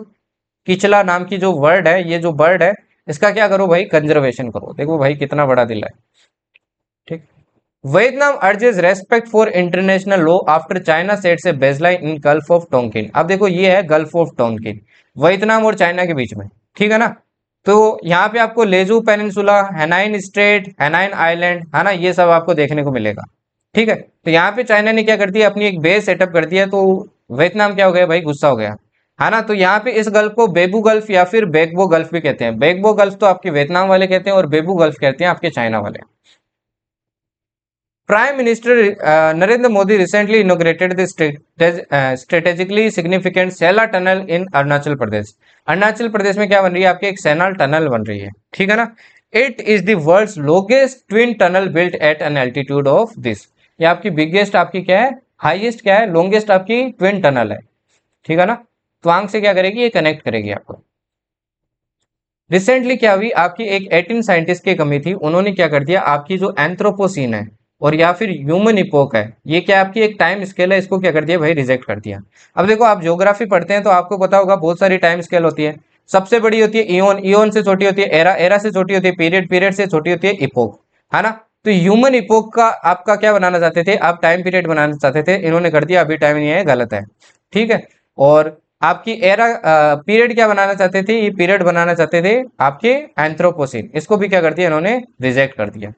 किचला नाम की जो वर्ड है, ये जो बर्ड है, इसका क्या करो भाई, कंजर्वेशन करो। देखो भाई कितना बड़ा दिल है, ठीक। Vietnam urges respect for international law after China sets A baseline in gulf of Tonkin. अब देखो ये है गल्फ ऑफ टोंकिन, वियतनाम और चाइना के बीच में, ठीक है ना। तो यहाँ पे आपको लेजू पेनिनसुला, हैनाइन स्ट्रेट, हैनाइन आइलैंड, है ना, ये सब आपको देखने को मिलेगा, ठीक है। तो यहाँ पे चाइना ने क्या कर दिया, अपनी एक बेस सेटअप कर दिया, तो वियतनाम क्या हो गया भाई, गुस्सा हो गया, है ना। तो यहाँ पे इस गल्फ को बेबू गल्फ या फिर बेगबो गल्फ भी कहते हैं। बेगबो गल्फ तो आपके वियतनाम वाले कहते हैं, और बेबू गल्फ कहते हैं आपके चाइना वाले। Prime Minister Narendra Modi recently inaugurated the strategically significant Sela Tunnel in Arunachal Pradesh। Arunachal Pradesh में क्या बन रही है, आपकी एक सैनाल टनल बन रही है, ठीक है ना। It is the world's longest twin tunnel built at an altitude of this. ये आपकी बिगेस्ट आपकी क्या है, हाईएस्ट क्या है, लॉन्गेस्ट आपकी ट्विन टनल है, ठीक है ना। त्वांग से क्या करेगी, ये कनेक्ट करेगी आपको। रिसेंटली क्या हुई, आपकी एक 18 साइंटिस्ट की कमी थी, उन्होंने क्या कर दिया, आपकी जो एंथ्रोपोसीन है और या फिर ह्यूमन इपोक है, ये क्या आपकी एक टाइम स्केल है, इसको क्या कर दिया भाई, रिजेक्ट कर दिया। अब देखो आप ज्योग्राफी पढ़ते हैं तो आपको पता होगा बहुत सारी टाइम स्केल होती है। सबसे बड़ी होती है इयोन, इयोन से छोटी होती है एरा, एरा से छोटी होती है पीरियड, पीरियड से छोटी होती है इपोक, है ना। तो ह्यूमन इपोक का आपका क्या बनाना चाहते थे, आप टाइम पीरियड बनाना चाहते थे, इन्होंने कर दिया अभी टाइम नहीं है, गलत है, ठीक है। और आपकी एरा पीरियड क्या बनाना चाहते थे, ये पीरियड बनाना चाहते थे आपके एंथ्रोपोसिन, इसको भी क्या कर दिया इन्होंने, रिजेक्ट कर दिया।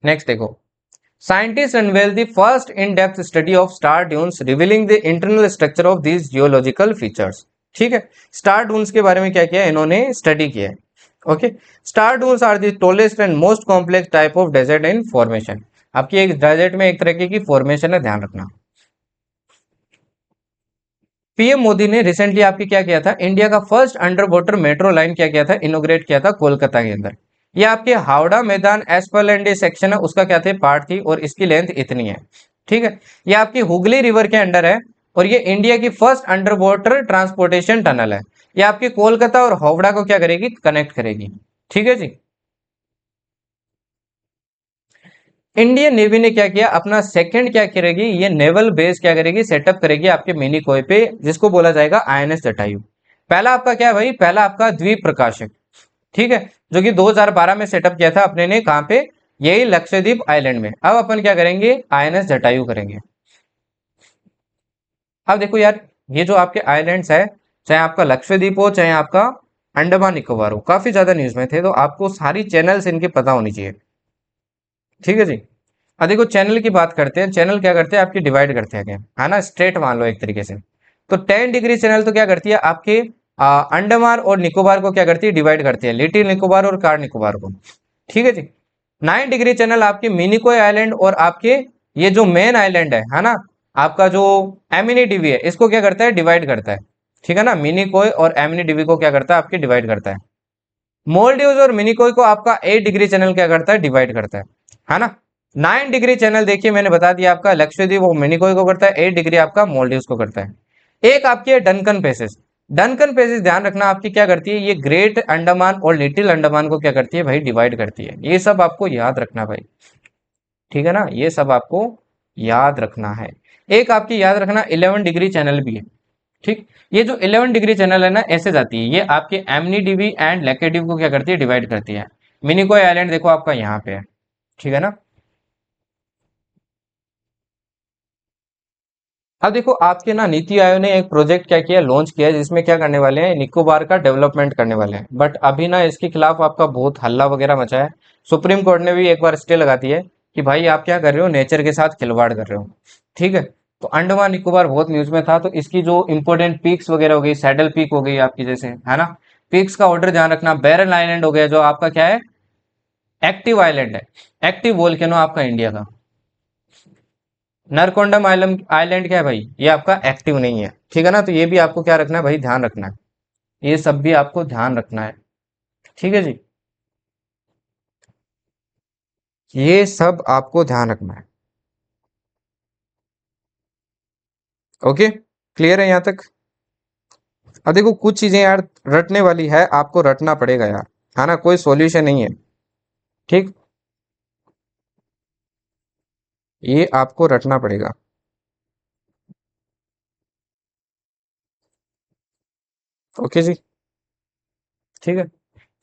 नेक्स्ट देखो, scientist unwell the first in depth study of star dunes revealing the internal structure of these geological features. ठीक है, स्टार ड्यून्स के बारे में क्या किया इन्होंने, स्टडी किया है। Okay, star dunes are the tallest and most complex type of desert in formation. आपकी एक डेजर्ट में एक तरीके की फॉर्मेशन है, ध्यान रखना। पीएम मोदी ने रिसेंटली आपकी क्या किया था, इंडिया का first under water metro line क्या किया था, इनोग्रेट किया था कोलकाता के अंदर। ये आपके हावड़ा मैदान एस्पलैंड सेक्शन है, उसका क्या थे, पार्ट थी, और इसकी लेंथ इतनी है। ठीक है, ये आपकी हुगली रिवर के अंडर है, और ये इंडिया की first under water transportation tunnel है। ये आपके कोलकाता और हावड़ा को क्या करेगी, कनेक्ट करेगी। ठीक है जी। इंडियन नेवी ने क्या किया, अपना सेकंड क्या करेगी, ये नेवल बेस क्या करेगी, सेटअप करेगी आपके मिनीकोय पे, जिसको बोला जाएगा आईएनएस जटायु। पहला आपका क्या है भाई, पहला आपका द्वीप प्रकाशक, ठीक है, जो कि 2012 में सेटअप किया था अपने ने, कहां पे, यही लक्षद्वीप आइलैंड में। अब अपन क्या करेंगे, आईएनएस जटायु करेंगे। अब देखो यार, ये जो आपके आइलैंड्स है, चाहे आपका लक्षद्वीप हो, चाहे आपका अंडमान निकोबार हो, काफी ज्यादा न्यूज में थे, तो आपको सारी चैनल्स इनके पता होनी चाहिए। ठीक है जी। अब देखो चैनल की बात करते हैं, चैनल क्या करते हैं आपकी, डिवाइड करते हैं, क्या है ना, स्ट्रेट मान लो एक तरीके से। तो 10 डिग्री चैनल तो क्या करती है आपके अंडमान और निकोबार को क्या करती है, डिवाइड करती है, लिटिल निकोबार और कार निकोबार को। ठीक है जी। 9 डिग्री चैनल आपके मिनिकोय आइलैंड और आपके ये जो मेन आइलैंड है ना, आपका जो एमिनी डीवी है, इसको क्या करता है, डिवाइड करता है। ठीक है ना, मिनिकोय और एमिनी डीवी को क्या करता है, आपके डिवाइड करता है। मोल्डिव्स और मिनिकोय को आपका 8 डिग्री चैनल क्या करता है, डिवाइड करता है ना। 9 डिग्री चैनल देखिए मैंने बता दिया आपका लक्षद्वीप और मिनिकोय को करता है, 8 डिग्री आपका मोल्डिव्स को करता है। एक आपकी है डनकन पेसेस। डनकन पेसेस ध्यान रखना आपकी क्या करती है, ये ग्रेट अंडमान और लिटिल अंडमान को क्या करती है भाई, डिवाइड करती है। ये सब आपको याद रखना भाई, ठीक है ना, ये सब आपको याद रखना है। एक आपकी याद रखना 11 डिग्री चैनल भी है। ठीक, ये जो 11 डिग्री चैनल है ना, ऐसे जाती है, ये आपके एमनी डीवी एंड लेकेडिव को क्या करती है, डिवाइड करती है। मिनिकोय आइलैंड देखो आपका यहाँ पे है। ठीक है ना। अब देखो आपके ना नीति आयोग ने एक प्रोजेक्ट क्या किया, लॉन्च किया है, जिसमें क्या करने वाले हैं, निकोबार का डेवलपमेंट करने वाले हैं। बट अभी ना इसके खिलाफ आपका बहुत हल्ला वगैरह मचा है। सुप्रीम कोर्ट ने भी एक बार स्टे लगा दी है कि भाई आप क्या कर रहे हो, नेचर के साथ खिलवाड़ कर रहे हो। ठीक है, तो अंडमान निकोबार बहुत न्यूज में था, तो इसकी जो इंपोर्टेंट पीक्स वगैरह हो गई, सैडल पीक हो गई आपकी, जैसे है ना, पीक्स का ऑर्डर ध्यान रखना। बैरन आइलैंड हो गया, जो आपका क्या है, एक्टिव आइलैंड है, एक्टिव वोल्केनो आपका इंडिया का। नरकोंडम आइलैंड क्या है भाई, ये आपका एक्टिव नहीं है। ठीक है ना, तो ये भी आपको क्या रखना है भाई, ध्यान रखना है। ये सब भी आपको ध्यान रखना है। ठीक है जी, ये सब आपको ध्यान रखना है। ओके, क्लियर है यहाँ तक। अब देखो कुछ चीजें यार रटने वाली है, आपको रटना पड़ेगा यार, है ना, कोई सॉल्यूशन नहीं है। ठीक, ये आपको रटना पड़ेगा। ओके जी। ठीक है,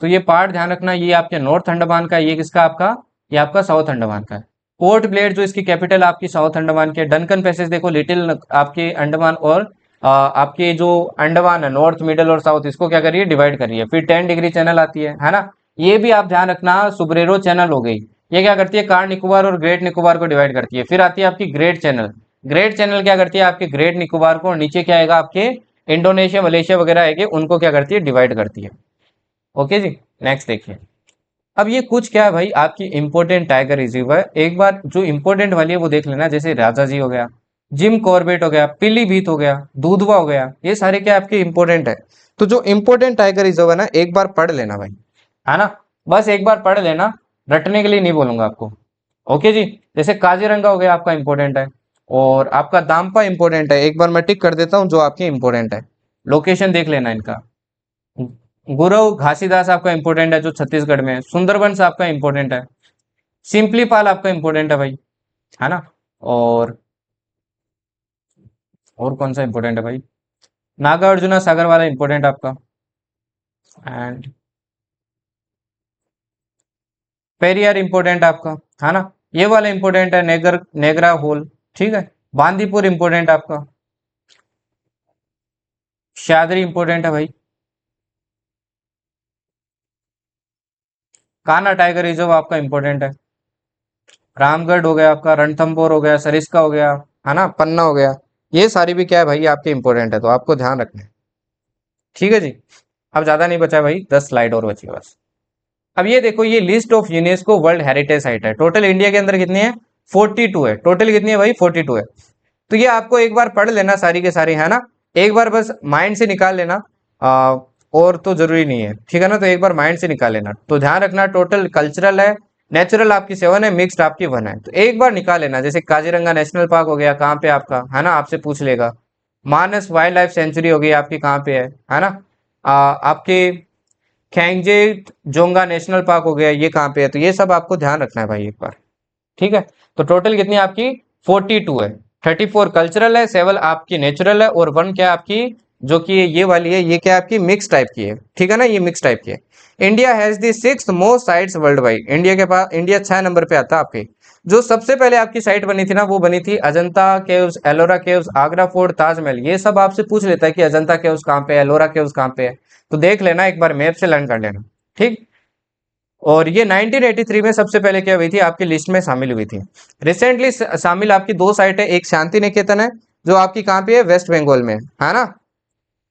तो ये पार्ट ध्यान रखना, ये आपके नॉर्थ अंडमान का है, ये किसका आपका, ये आपका साउथ अंडमान का है। पोर्ट ब्लेयर जो इसकी कैपिटल आपकी साउथ अंडमान की है। डनकन पैसेज देखो, लिटिल आपके अंडमान और आपके जो अंडमान है, नॉर्थ मिडल और साउथ, इसको क्या करिए, डिवाइड करिए। फिर 10 डिग्री चैनल आती है ना, ये भी आप ध्यान रखना, सुब्रेरो चैनल हो गई, ये क्या करती है, कार निकोबार और ग्रेट निकोबार को डिवाइड करती है। फिर आती है आपकी ग्रेट चैनल। ग्रेट चैनल क्या करती है, आपके ग्रेट निकोबार को, और नीचे क्या आएगा आपके इंडोनेशिया मलेशिया वगैरह आएंगे, उनको क्या करती है, डिवाइड करती है। ओके जी। नेक्स्ट देखिए, अब ये कुछ क्या है भाई, आपकी इंपोर्टेंट टाइगर रिजर्व है। एक बार जो इंपोर्टेंट वाली है वो देख लेना, जैसे राजा जी हो गया, जिम कॉर्बेट हो गया, पीलीभीत हो गया, दूधवा हो गया, ये सारे क्या आपके इंपोर्टेंट है। तो जो इंपोर्टेंट टाइगर रिजर्व है ना, एक बार पढ़ लेना भाई, है ना, बस एक बार पढ़ लेना, रटने के लिए नहीं बोलूंगा आपको। ओके जी। जैसे काजीरंगा हो गया आपका इंपोर्टेंट है, और आपका दाम्पा इंपोर्टेंट है, एक बार मैं टिक कर देता हूँ जो आपके इंपोर्टेंट है। लोकेशन देख लेना इनका। गुरु घासीदास आपका इंपोर्टेंट है, जो छत्तीसगढ़ में है। सुंदरबंस आपका इंपोर्टेंट है। सिंपलीपाल आपका इंपोर्टेंट है भाई, है ना। और और कौन सा इंपोर्टेंट है भाई, नागा अर्जुना सागर वाला इंपोर्टेंट आपका। एंड पेरियार इंपोर्टेंट आपका, है ना, ये वाला इंपोर्टेंट है, नेगर नेगरा होल। ठीक है, बांदीपुर इंपोर्टेंट आपका, शादरी इंपोर्टेंट है भाई, कान्हा टाइगर रिजर्व आपका इंपोर्टेंट है, रामगढ़ हो गया आपका, रणथंभौर हो गया, सरिस्का हो गया, है ना, पन्ना हो गया, ये सारी भी क्या है भाई आपके इंपोर्टेंट है, तो आपको ध्यान रखना है। ठीक है जी। अब ज्यादा नहीं बचा भाई, 10 स्लाइड और बची है बस। अब ये देखो, ये list of UNESCO world heritage site है, टोटल इंडिया के अंदर कितनी है, 42 है, टोटल कितनी है भाई, 42 है। तो ये आपको एक बार पढ़ लेना सारी के सारी, है ना, एक बार बस माइंड से निकाल लेना। और तो जरूरी नहीं है, ठीक है ना, तो एक बार माइंड से निकाल लेना। तो ध्यान रखना, टोटल कल्चरल है, नेचुरल आपकी 7 है, मिक्स्ड आपकी 1 है, तो एक बार निकाल लेना। जैसे काजीरंगा नेशनल पार्क हो गया, कहाँ पे आपका, है ना, आपसे पूछ लेगा। मानस वाइल्ड लाइफ सेंचुरी हो गई आपकी, कहाँ पे है ना, आपके खेंगजे जोंगा नेशनल पार्क हो गया, ये कहाँ पे है, तो ये सब आपको ध्यान रखना है भाई एक बार। ठीक है, तो टोटल कितनी है आपकी, 42 है, 34 कल्चरल है, 7 आपकी नेचुरल है, और 1 क्या है आपकी, जो कि ये वाली है, ये क्या है आपकी मिक्स टाइप की है, ठीक है ना, ये मिक्स टाइप की है। India has the 6th most sites world wide, India के पास, इंडिया 6 नंबर पे आता है आपके। जो सबसे पहले आपकी साइट बनी थी ना, वो बनी थी Ajanta caves, Ellora caves, Agra fort, Taj Mahal, ये सब आपसे पूछ लेता है कि अजंता केव्स कहाँ पे है, एलोरा केव्स कहाँ पे है, तो देख लेना एक बार, मैप से लर्न कर लेना। ठीक। और ये 1983 में सबसे पहले क्या हुई थी, आपकी लिस्ट में शामिल हुई थी। रिसेंटली शामिल आपकी 2 साइट है, एक शांति निकेतन है, जो आपकी कहाँ पे है, वेस्ट बंगाल में, है ना,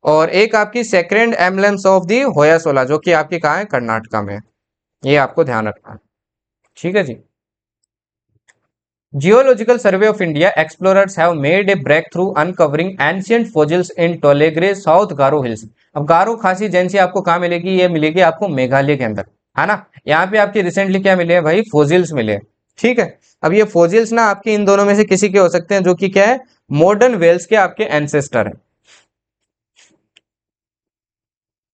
और एक आपकी सेक्रेड एम्बलम्स ऑफ दी होयासोला, जो कि आपकी कहाँ है, कर्नाटका में। ये आपको ध्यान रखना है। ठीक है जी। Geological survey of India explorers have made a breakthrough uncovering ancient fossils in Tolegre south Garo hills. अब गारो खासी एजेंसी आपको कहाँ मिलेगी, ये मिलेगी आपको मेघालय के अंदर, है ना। यहाँ पे आपकी रिसेंटली क्या मिले हैं भाई, फोजिल्स मिले हैं। ठीक है। अब ये फोजिल्स ना आपके इन दोनों में से किसी के हो सकते हैं, जो कि क्या है, मॉडर्न वेल्स के आपके एंसेस्टर है।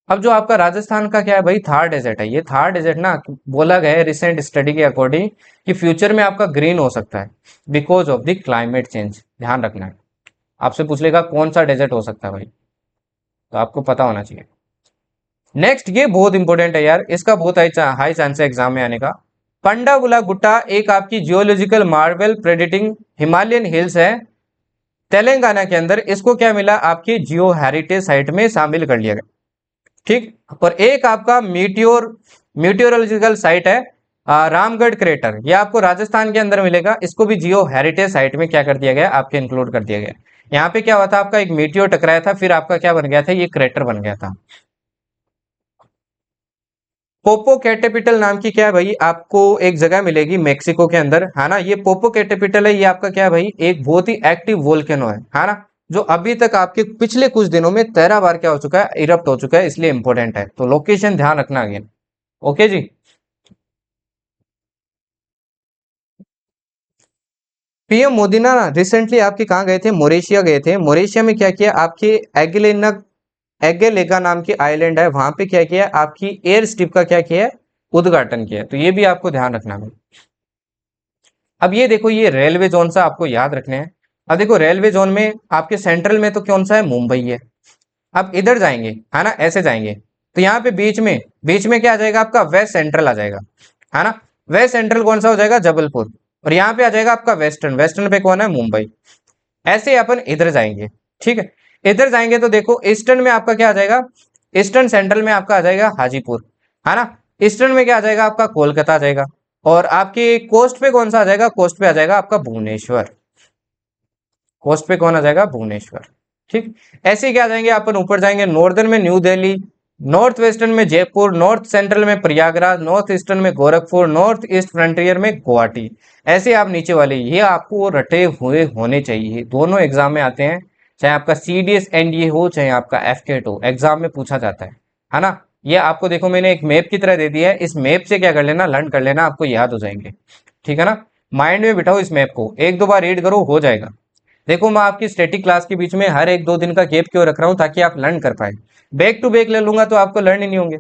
अब जो आपका राजस्थान का क्या है भाई, थार डेजर्ट है, ये थार डेजर्ट ना, बोला गया है रिसेंट स्टडी के अकॉर्डिंग कि फ्यूचर में आपका ग्रीन हो सकता है because of the climate change. ध्यान रखना है, आपसे पूछ लेगा कौन सा डेजर्ट हो सकता है भाई, तो आपको पता होना चाहिए। नेक्स्ट, ये बहुत इंपॉर्टेंट है यार, इसका बहुत हाई चांस है एग्जाम में आने का। पंडागुला गुट्टा एक आपकी जियोलॉजिकल मार्बल प्रेडिटिंग हिमालयन हिल्स है तेलंगाना के अंदर, इसको क्या मिला, आपकी जियो हेरिटेज साइट में शामिल कर लिया गया। ठीक। और एक आपका म्यूटियोरोलॉजिकल साइट है, रामगढ़ क्रेटर, ये आपको राजस्थान के अंदर मिलेगा, इसको भी जियो हेरिटेज साइट में क्या कर दिया गया, आपके इंक्लूड कर दिया गया। यहाँ पे क्या हुआ था, आपका एक मीटियोर टकराया था, फिर आपका क्या बन गया था, ये क्रेटर बन गया था। पोपो कैटेपिटल नाम की क्या है भाई, आपको एक जगह मिलेगी मेक्सिको के अंदर, है ना, ये पोपो कैटेपिटल है, ये आपका क्या है भाई, एक बहुत ही एक्टिव वोल्केनो है ना, जो अभी तक आपके पिछले कुछ दिनों में 13 बार क्या हो चुका है, इरप्ट हो चुका है, इसलिए इंपॉर्टेंट है, तो लोकेशन ध्यान रखना अगेन। ओके जी। पीएम मोदी ना रिसेंटली आपके कहाँ गए थे, मोरेशिया गए थे। मोरेशिया में क्या किया, आपके एगेलेना, एगेलेगा नाम की आइलैंड है, वहां पे क्या किया, आपकी एयर स्ट्रिप का क्या किया, उद्घाटन किया, तो ये भी आपको ध्यान रखना है। अब ये देखो, ये रेलवे जोन सा आपको याद रखने हैं। अब देखो रेलवे जोन में आपके सेंट्रल में तो कौन सा है, मुंबई है। अब इधर जाएंगे, है ना, ऐसे जाएंगे, तो यहाँ पे बीच में क्या आ जाएगा, आपका वेस्ट सेंट्रल आ जाएगा, है ना। वेस्ट सेंट्रल कौन सा हो जाएगा, जबलपुर, और यहाँ पे आ जाएगा आपका वेस्टर्न, वेस्टर्न पे कौन है, मुंबई। ऐसे अपन इधर जाएंगे। ठीक है। इधर जाएंगे तो देखो ईस्टर्न में आपका क्या आ जाएगा, ईस्टर्न सेंट्रल में आपका आ जाएगा हाजीपुर, है ना। ईस्टर्न में क्या आ जाएगा, आपका कोलकाता आ जाएगा। और आपकी कोस्ट पे कौन सा आ जाएगा, कोस्ट पे आ जाएगा आपका भुवनेश्वर, कोस्ट पे कौन आ जाएगा, भुवनेश्वर। ठीक। ऐसे क्या जाएंगे अपन, ऊपर जाएंगे, नॉर्दर्न में न्यू दिल्ली, नॉर्थ वेस्टर्न में जयपुर, नॉर्थ सेंट्रल में प्रयागराज, नॉर्थ ईस्टर्न में गोरखपुर, नॉर्थ ईस्ट फ्रंटियर में गुवाहाटी। ऐसे आप नीचे वाले, ये आपको रटे हुए होने चाहिए, दोनों एग्जाम में आते हैं, चाहे आपका सीडीएस एनडीए हो, चाहे आपका एफकेट हो, एग्जाम में पूछा जाता है ना। ये आपको देखो मैंने एक मैप की तरह दे दिया है, इस मैप से क्या कर लेना, लर्न कर लेना, आपको याद हो जाएंगे। ठीक है ना, माइंड में बिठाओ इस मैप को, एक दो बार रीड करो, हो जाएगा। देखो मैं आपकी स्टैटिक क्लास के बीच में हर एक दो दिन का गैप क्यों रख रहा हूं, ताकि आप लर्न कर पाए। बैक टू बैक ले लूंगा तो आपको लर्न ही नहीं होंगे।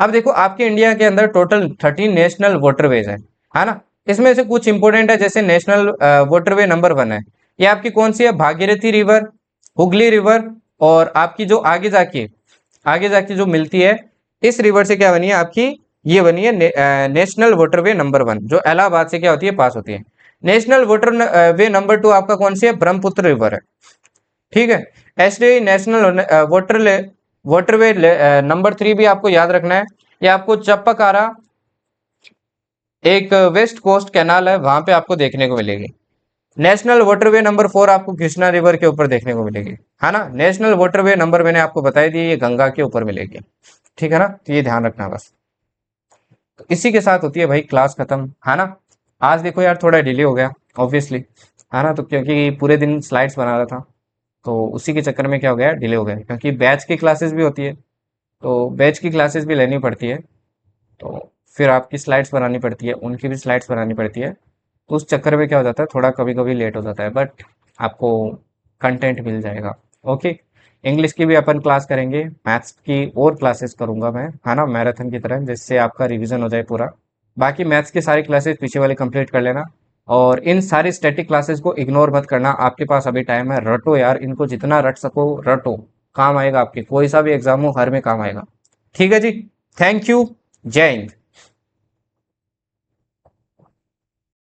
अब देखो आपके इंडिया के अंदर टोटल 13 नेशनल वाटरवेज है ना। इसमें से कुछ इंपोर्टेंट है, जैसे नेशनल वाटरवे नंबर 1 है, ये आपकी कौन सी है, भागीरथी रिवर, हुगली रिवर, और आपकी जो आगे जाके जो मिलती है, इस रिवर से क्या बनी है आपकी, ये बनी है नेशनल वाटरवे नंबर 1, जो इलाहाबाद से क्या होती है, पास होती है। नेशनल वाटर वे नंबर 2 आपका कौन सी है? ब्रह्मपुत्र रिवर है। ठीक है। ऐसे नेशनल वाटरवे नंबर 3 भी आपको याद रखना है। ये आपको चप्पाकारा एक वेस्ट कोस्ट कैनाल है, वहां पे आपको देखने को मिलेगी। नेशनल वाटरवे नंबर 4 आपको कृष्णा रिवर के ऊपर देखने को मिलेगी, है ना। नेशनल वाटरवे नंबर मैंने आपको बताई दी, ये गंगा के ऊपर मिलेगी। ठीक है ना, तो ये ध्यान रखना बस। तो इसी के साथ होती है भाई क्लास खत्म, है ना। आज देखो यार थोड़ा डिले हो गया ऑब्वियसली, है ना, तो क्योंकि पूरे दिन स्लाइड्स बना रहा था, तो उसी के चक्कर में क्या हो गया, डिले हो गया, क्योंकि बैच की क्लासेस भी होती है, तो बैच की क्लासेस भी लेनी पड़ती है, तो फिर आपकी स्लाइड्स बनानी पड़ती है, उनकी भी स्लाइड्स बनानी पड़ती है, तो उस चक्कर में क्या हो जाता है, थोड़ा कभी कभी लेट हो जाता है, बट आपको कंटेंट मिल जाएगा। ओके। इंग्लिश की भी अपन क्लास करेंगे, मैथ्स की और क्लासेस करूंगा मैं, है ना, मैराथन की तरह, जिससे आपका रिवीजन हो जाए पूरा। बाकी मैथ्स की सारी क्लासेस पीछे वाले कंप्लीट कर लेना, और इन सारी स्टैटिक क्लासेस को इग्नोर मत करना, आपके पास अभी टाइम है, रटो यार इनको, जितना रट सको रटो, काम आएगा आपके, कोई सा भी एग्जाम हो हर में काम आएगा। ठीक है जी, थैंक यू, जय हिंद।